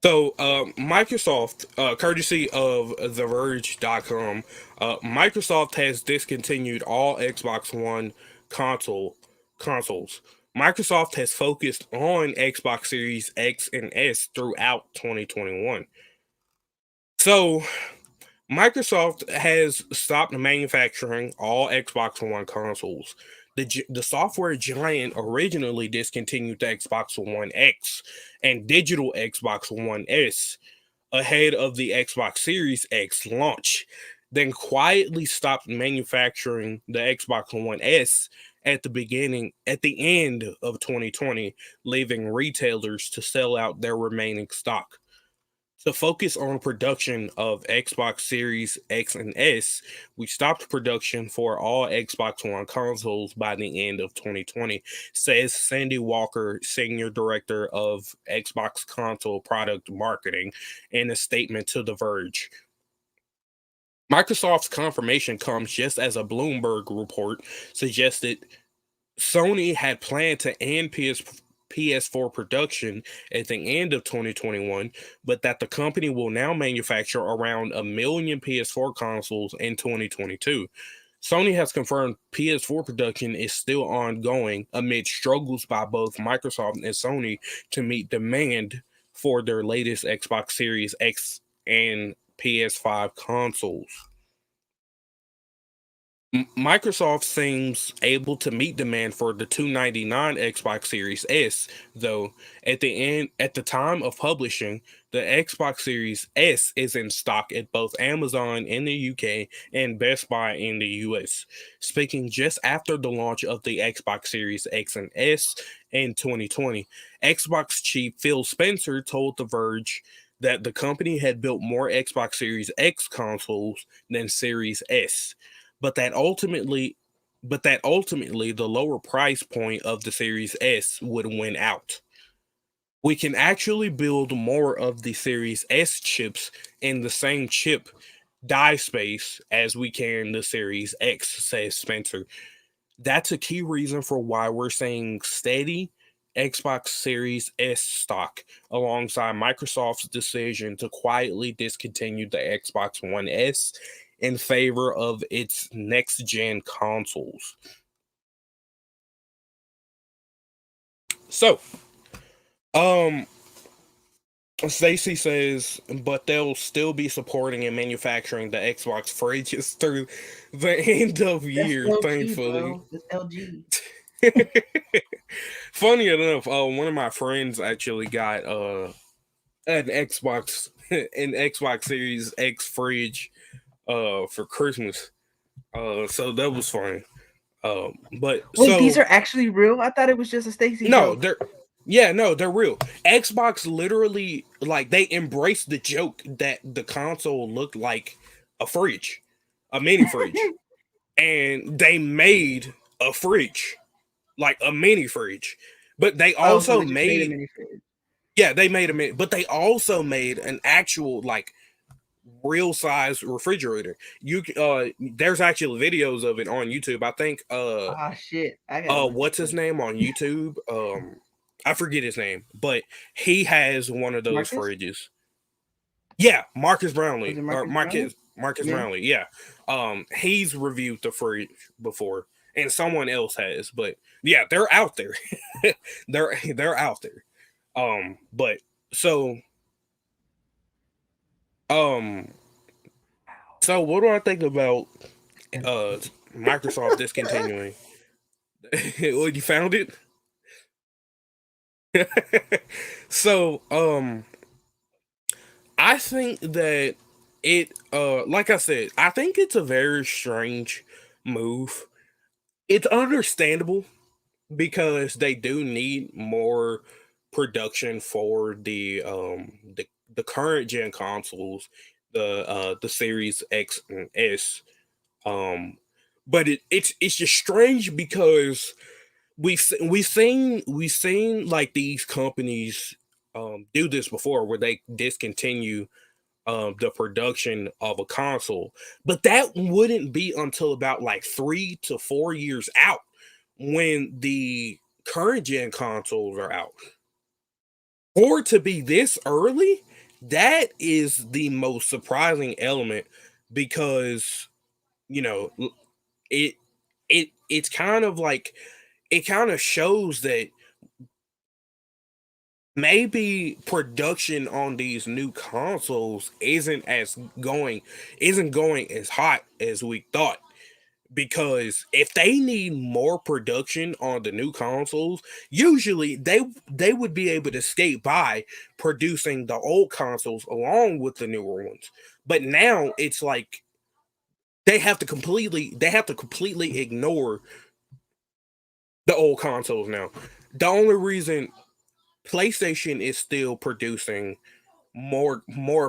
So Microsoft, courtesy of TheVerge.com, Microsoft has discontinued all Xbox One consoles. Microsoft has focused on Xbox Series X and S throughout 2021. So Microsoft has stopped manufacturing all Xbox One consoles. The software giant originally discontinued the Xbox One X and digital Xbox One S ahead of the Xbox Series X launch, then quietly stopped manufacturing the Xbox One S at the end of 2020, leaving retailers to sell out their remaining stock. To focus on production of Xbox Series X and S, we stopped production for all Xbox One consoles by the end of 2020, says Sandy Walker, Senior Director of Xbox Console Product Marketing, in a statement to The Verge. Microsoft's confirmation comes just as a Bloomberg report suggested Sony had planned to end PS4 production at the end of 2021, but that the company will now manufacture around 1 million PS4 consoles in 2022. Sony has confirmed PS4 production is still ongoing amid struggles by both Microsoft and Sony to meet demand for their latest Xbox Series X and PS5 consoles. Microsoft seems able to meet demand for the $299 Xbox Series S, though at the time of publishing, the Xbox Series S is in stock at both Amazon in the UK and Best Buy in the US. Speaking just after the launch of the Xbox Series X and S in 2020, Xbox chief Phil Spencer told The Verge that the company had built more Xbox Series X consoles than Series S, but that ultimately the lower price point of the Series S would win out. We can actually build more of the Series S chips in the same chip die space as we can the Series X, says Spencer. That's a key reason for why we're seeing steady Xbox Series S stock alongside Microsoft's decision to quietly discontinue the Xbox One S in favor of its next gen consoles. So, um, Stacy says, but they'll still be supporting and manufacturing the Xbox fridges through the end of That's year, LG, thankfully. bro. That's LG. Funny enough, one of my friends actually got an Xbox Series X fridge for Christmas. So that was funny. But Wait, these so are actually real? I thought it was just a Stacy no, joke. they're real. Xbox literally like they embraced the joke that the console looked like a fridge, a mini fridge, and they made a fridge, like a mini fridge. But they Oh, so also they just made a made mini fridge. yeah, they made a mini, but they also made an actual like real size refrigerator. There's actually videos of it on YouTube. I think Ah, shit. I gotta look at what's his this. name on YouTube? I forget his name, but he has one of those Marcus? fridges. Yeah, Marcus Was Brownlee it or Marcus Brownlee? Marcus Yeah. Brownlee. Yeah, he's reviewed the fridge before, and someone else has. But yeah, they're out there. they're out there. But so um, so what do I think about uh Microsoft discontinuing? Well, you found it. So I think that it like I said, I think it's a very strange move. It's understandable because they do need more production for the current gen consoles, the Series X and S. Um but it's just strange because we've seen like these companies do this before where they discontinue the production of a console, but that wouldn't be until about like 3 to 4 years out when the current gen consoles are out. For it to be this early, that is the most surprising element because you know it it's kind of like it kind of shows that maybe production on these new consoles isn't going as hot as we thought, because if they need more production on the new consoles, usually they would be able to skate by producing the old consoles along with the newer ones. But now it's like they have to completely ignore the old consoles now. The only reason PlayStation is still producing more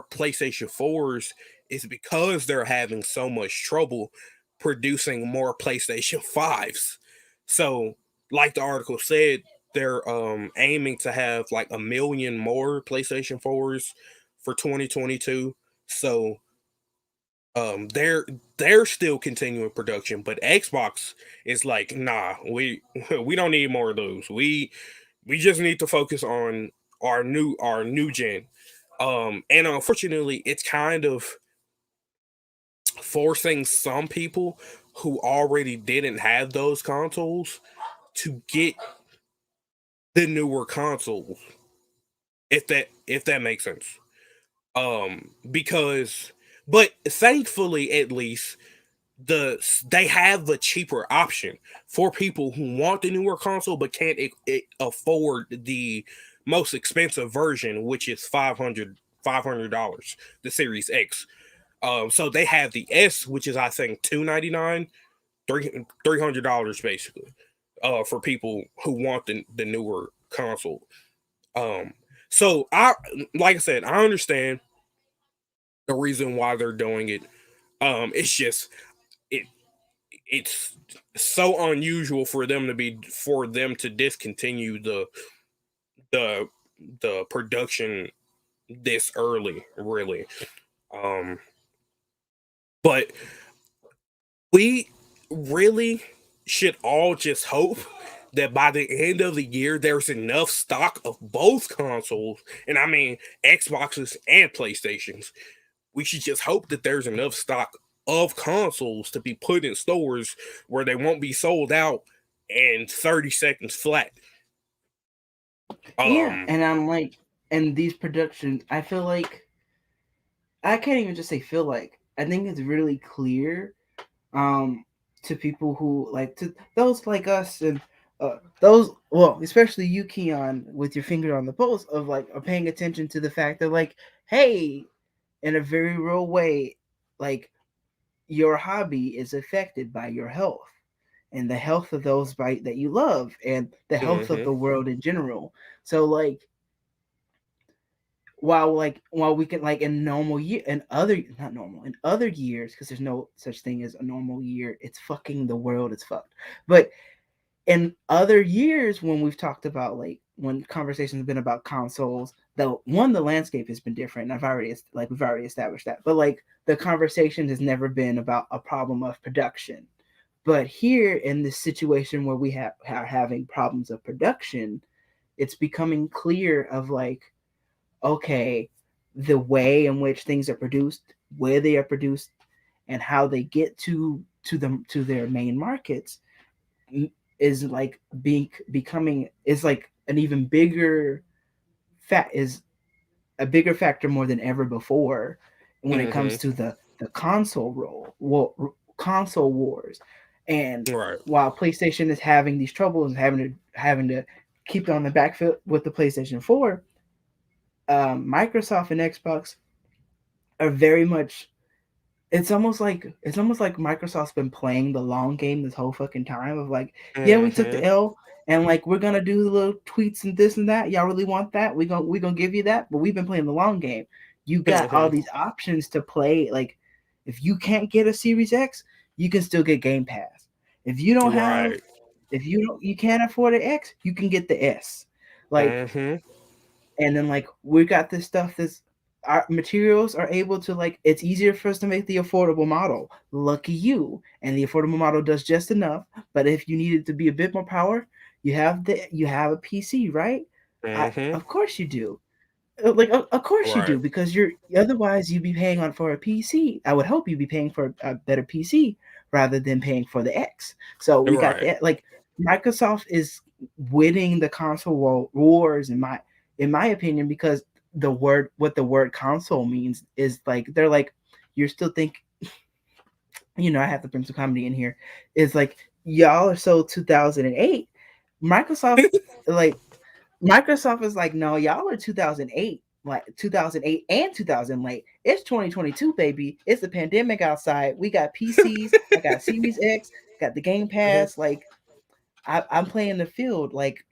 PlayStation 4s is because they're having so much trouble producing more PlayStation 5s. So, like the article said, they're aiming to have like a million more PlayStation 4s for 2022. So, they're still continuing production, but Xbox is like, nah, we don't need more of those. We just need to focus on our new gen. And unfortunately, it's kind of forcing some people who already didn't have those consoles to get the newer consoles, if that makes sense. Because but thankfully at least they have the cheaper option for people who want the newer console but can't afford the most expensive version, which is $500, the Series X. So they have the S, which is I think $299, $300 basically, for people who want the newer console. Um, so I like I said, I understand the reason why they're doing it. It's just it it's so unusual for them to discontinue the the production this early, really. Um, but we really should all just hope that by the end of the year there's enough stock of both consoles, and I mean Xboxes and PlayStations. We should just hope that there's enough stock of consoles to be put in stores where they won't be sold out in 30 seconds flat. Yeah, Um, and I'm like, and these productions, I feel like I can't even just say feel like. I think it's really clear, um, to people who like to those like us and those well, especially you, Keyon, with your finger on the pulse of like are paying attention to the fact that like, hey, in a very real way, like your hobby is affected by your health and the health of those that you love and the health of mhm, the world in general. So like while we can like in normal year and other not normal in other years because there's no such thing as a normal year, it's fucking the world is fucked. But in other years when we've talked about like when conversations have been about consoles, the landscape has been different, and we've already established that, but like the conversation has never been about a problem of production. But here in this situation where we are having problems of production, it's becoming clear of like, okay, the way in which things are produced, where they are produced, and how they get to their main markets is like becoming is like an even bigger is a bigger factor more than ever before when it comes mhm, to the console console wars. And right, while PlayStation is having these troubles and having to keep it on the back foot with the PlayStation 4, Microsoft and Xbox are very much it's almost like Microsoft's been playing the long game this whole fucking time of like, yeah, we took the mhm, L and like we're gonna do the little tweets and this and that. Y'all really want that? We gonna give you that, but we've been playing the long game. You got all mhm, these options to play. Like, if you can't get a Series X, you can still get Game Pass. If you don't have, right, if you can't afford an X, you can get the S. Like, mhm, and then like we got this stuff that's our materials are able to like it's easier for us to make the affordable model. Lucky you. And the affordable model does just enough, but if you need it to be a bit more power, you have a PC, right? mhm, Of course you do. Of course you right, do, because you're otherwise you'd be paying on for a PC. I would hope you'd be paying for a better PC rather than paying for the X. So we got right, that. Like Microsoft is winning the console wars in my opinion, because the word console means is like they're like you're still think I have to bring some comedy in here. Is like y'all are so 2008. Microsoft like Microsoft is like, no, y'all are 2008, like 2008 and 2000 late. It's 2022, baby. It's the pandemic outside. We got PCs. I got Series X. Got the Game mhm, Pass. Like, I'm playing the field. Like,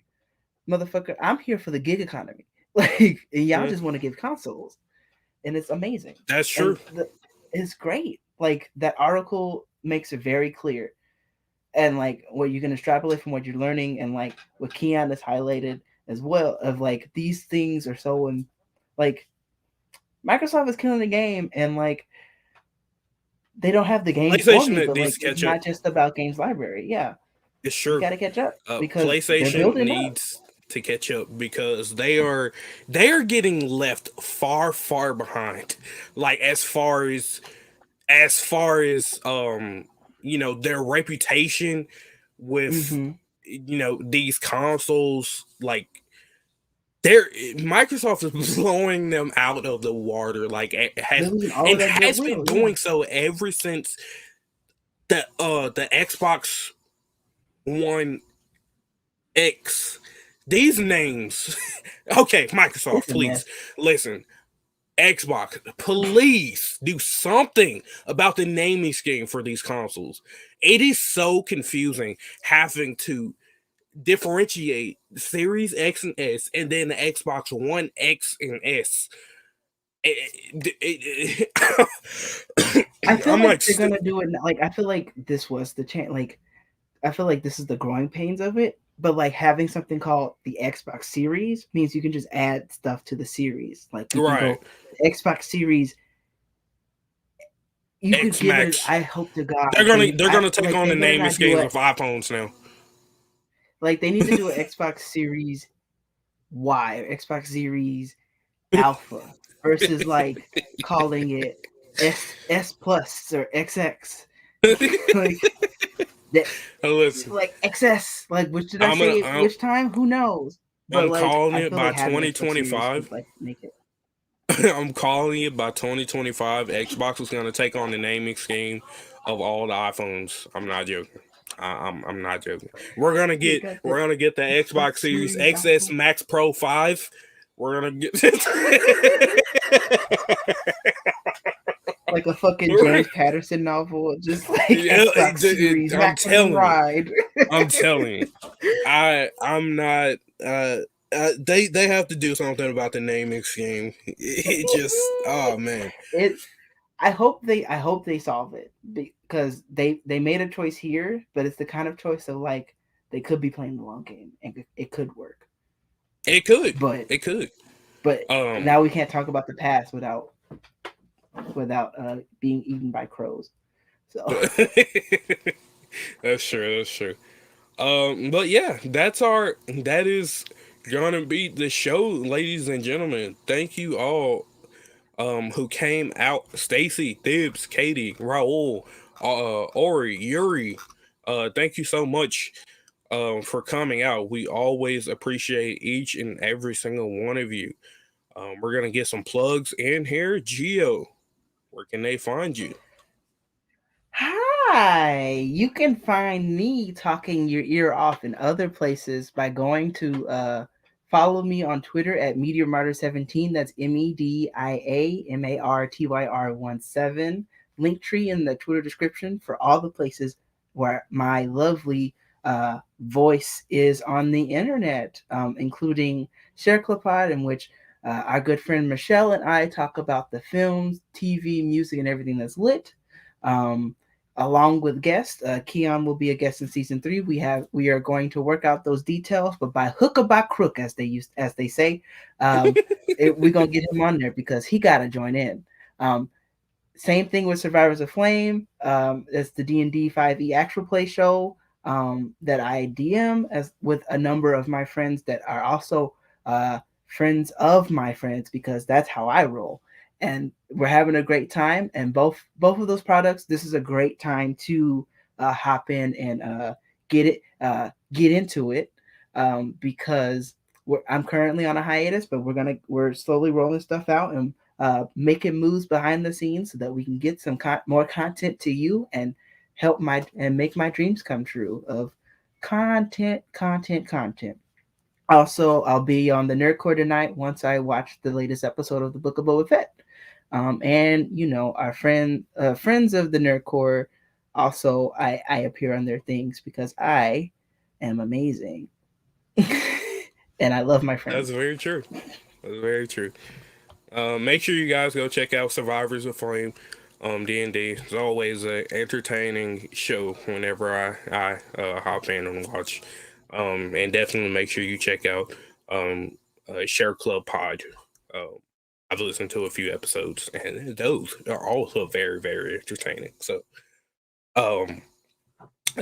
motherfucker, I'm here for the gig economy. Like y'all Mm, just want to give consoles, and it's amazing, that's and true. it's great. Like that article makes it very clear, and like what you can extrapolate from what you're learning, and like what Keyon has highlighted as well, of like these things are so like Microsoft is killing the game, and like they don't have the game for PlayStation me, that but needs like to it's catch up. not just about games library. Yeah, It's you true. got to catch up because they're PlayStation building up. needs to catch up because they are getting left far behind. Like as far as their reputation with Mm-hmm. these consoles, like they're Microsoft is blowing them out of the water, like it They're has losing all of and that has been goodwill. Yeah. doing so ever since the Xbox One X. These names. Okay, It's Microsoft, a mess. please listen. Xbox, please do something about the naming scheme for these consoles. It is so confusing having to differentiate Series X and S and then the Xbox One X and S. I feel I'm like like, they're gonna do it. Like I feel like this was the chance. Like I feel like this is the growing pains of it. But like having something called the Xbox Series means you can just add stuff to the series. Like you can right, go Xbox Series. You could X give it. Max. I hope to God They're gonna they. they're I gonna feel take like on they the better naming not do schemes it. of iPhones now. Like they need to do an Xbox Series Y or Xbox Series Alpha versus like calling it S Plus or XX. Like that, Listen, like XS. Like which did I I'm gonna say? I'm, Which time? Who knows? But I'm like calling I it feel by like having Xbox Series would 2025. like make it. I'm calling it by 2025. Xbox is gonna take on the naming scheme of all the iPhones. I'm not joking. I'm not joking. We're gonna They get got the we're gonna get the Xbox Xbox Series Series XS Alpha. Max Pro 5. We're gonna get Like a fucking James Patterson novel, just like Yeah, Xbox Series I'm Maximum telling you. Ride. I'm telling you. I'm not. They have to do something about the naming scheme. It just, oh man, It. I hope they solve it because they made a choice here, but it's the kind of choice of like they could be playing the long game and it could work. it could, But it could. but Um, now we can't talk about the past without being eaten by crows. So that's true. That's true. But yeah, that is gonna be the show, ladies and gentlemen. Thank you all who came out: Stacy, Thibs, Katie, Raul, Ori, Yuri. Thank you so much for coming out. We always appreciate each and every single one of you. We're gonna get some plugs in here. Geo, where can they find you? hi, you can find me talking your ear off in other places by going to follow me on Twitter at MeteorMartyr17. That's MEDIAMARTYR17. Linktree in the Twitter description for all the places where my lovely voice is on the internet, including ShareClipod, in which our good friend Michelle and I talk about the films, TV, music, and everything that's lit. Um, Along with guests. Keyon will be a guest in season 3. We are going to work out those details, but by hook or by crook, as they say, we're gonna get him on there because he got to join in. Um, Same thing with Survivors of Flame. It's the D&D 5e actual play show that I DM as with a number of my friends that are also friends of my friends because that's how I roll. And we're having a great time. And both of those products, this is a great time to hop in and get into it because I'm currently on a hiatus, but we're slowly rolling stuff out and making moves behind the scenes so that we can get some more content to you and make my dreams come true of content. Also, I'll be on the Nerdcore tonight once I watch the latest episode of the Book of Boba Fett. And our friends of the Nerdcore, also I appear on their things because I am amazing. And I love my That's friends. very true. Very true. Make sure you guys go check out Survivors of Flame. D&D. It's always an entertaining show whenever I hop in and watch. And definitely make sure you check out Share Club Pod. Uh, I've listened to a few episodes, and those are also very, very entertaining. Um,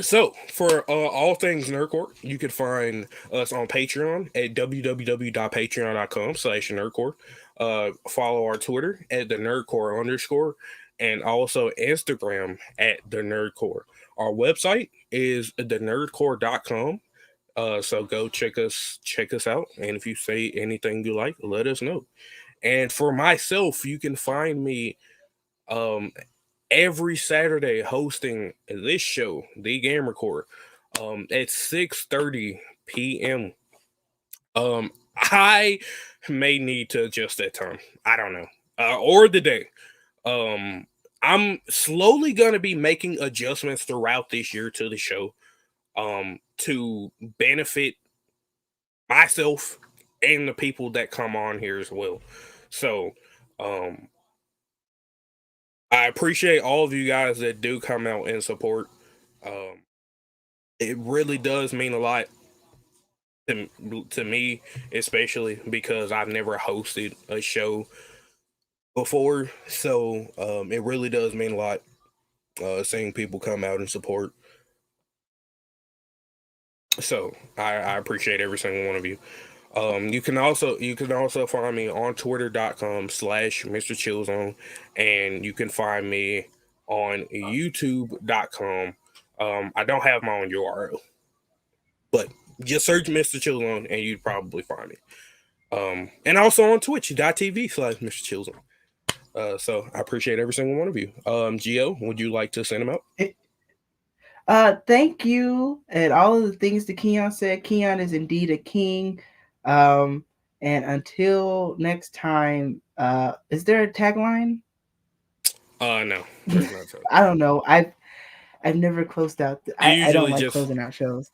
so, for all things Nerdcore, you can find us on Patreon at www.patreon.com/Nerdcore. Follow our Twitter at the Nerdcore _, and also Instagram at the Nerdcore. Our website is thenerdcore.com. So go check us out, and if you say anything you like, let us know. And for myself, you can find me um every Saturday hosting this show, The Game Record, at 6:30 p.m. I may need to adjust that time. I don't know. Or the day. Um, I'm slowly gonna be making adjustments throughout this year to the show, to benefit myself and the people that come on here as well. So, um, I appreciate all of you guys that do come out and support. Um, it really does mean a lot to me, especially because I've never hosted a show before. So it really does mean a lot seeing people come out and support. So I appreciate every single one of you. You can also find me on twitter.com/MrChillzone, and you can find me on youtube.com. I don't have my own URL, but just search MrChillzone and you'd probably find me. And also on twitch.tv/MrChillzone. So I appreciate every single one of you. Gio, would you like to send them out? Thank you, and all of the things that Keyon said. Keyon is indeed a king. And until next time, is there a tagline? No. I don't know. I've never closed out. I don't like closing out shows.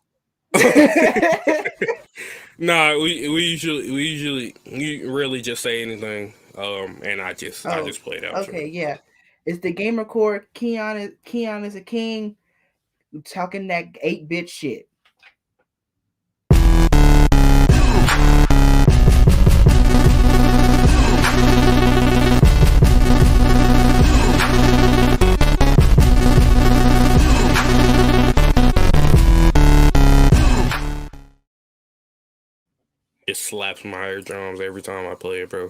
Nah, we usually you really just say anything. And I just play it out. Okay, yeah. It's the Game Record. Keyon is a king. I'm talking that 8-bit shit. It slaps my eardrums every time I play it, bro.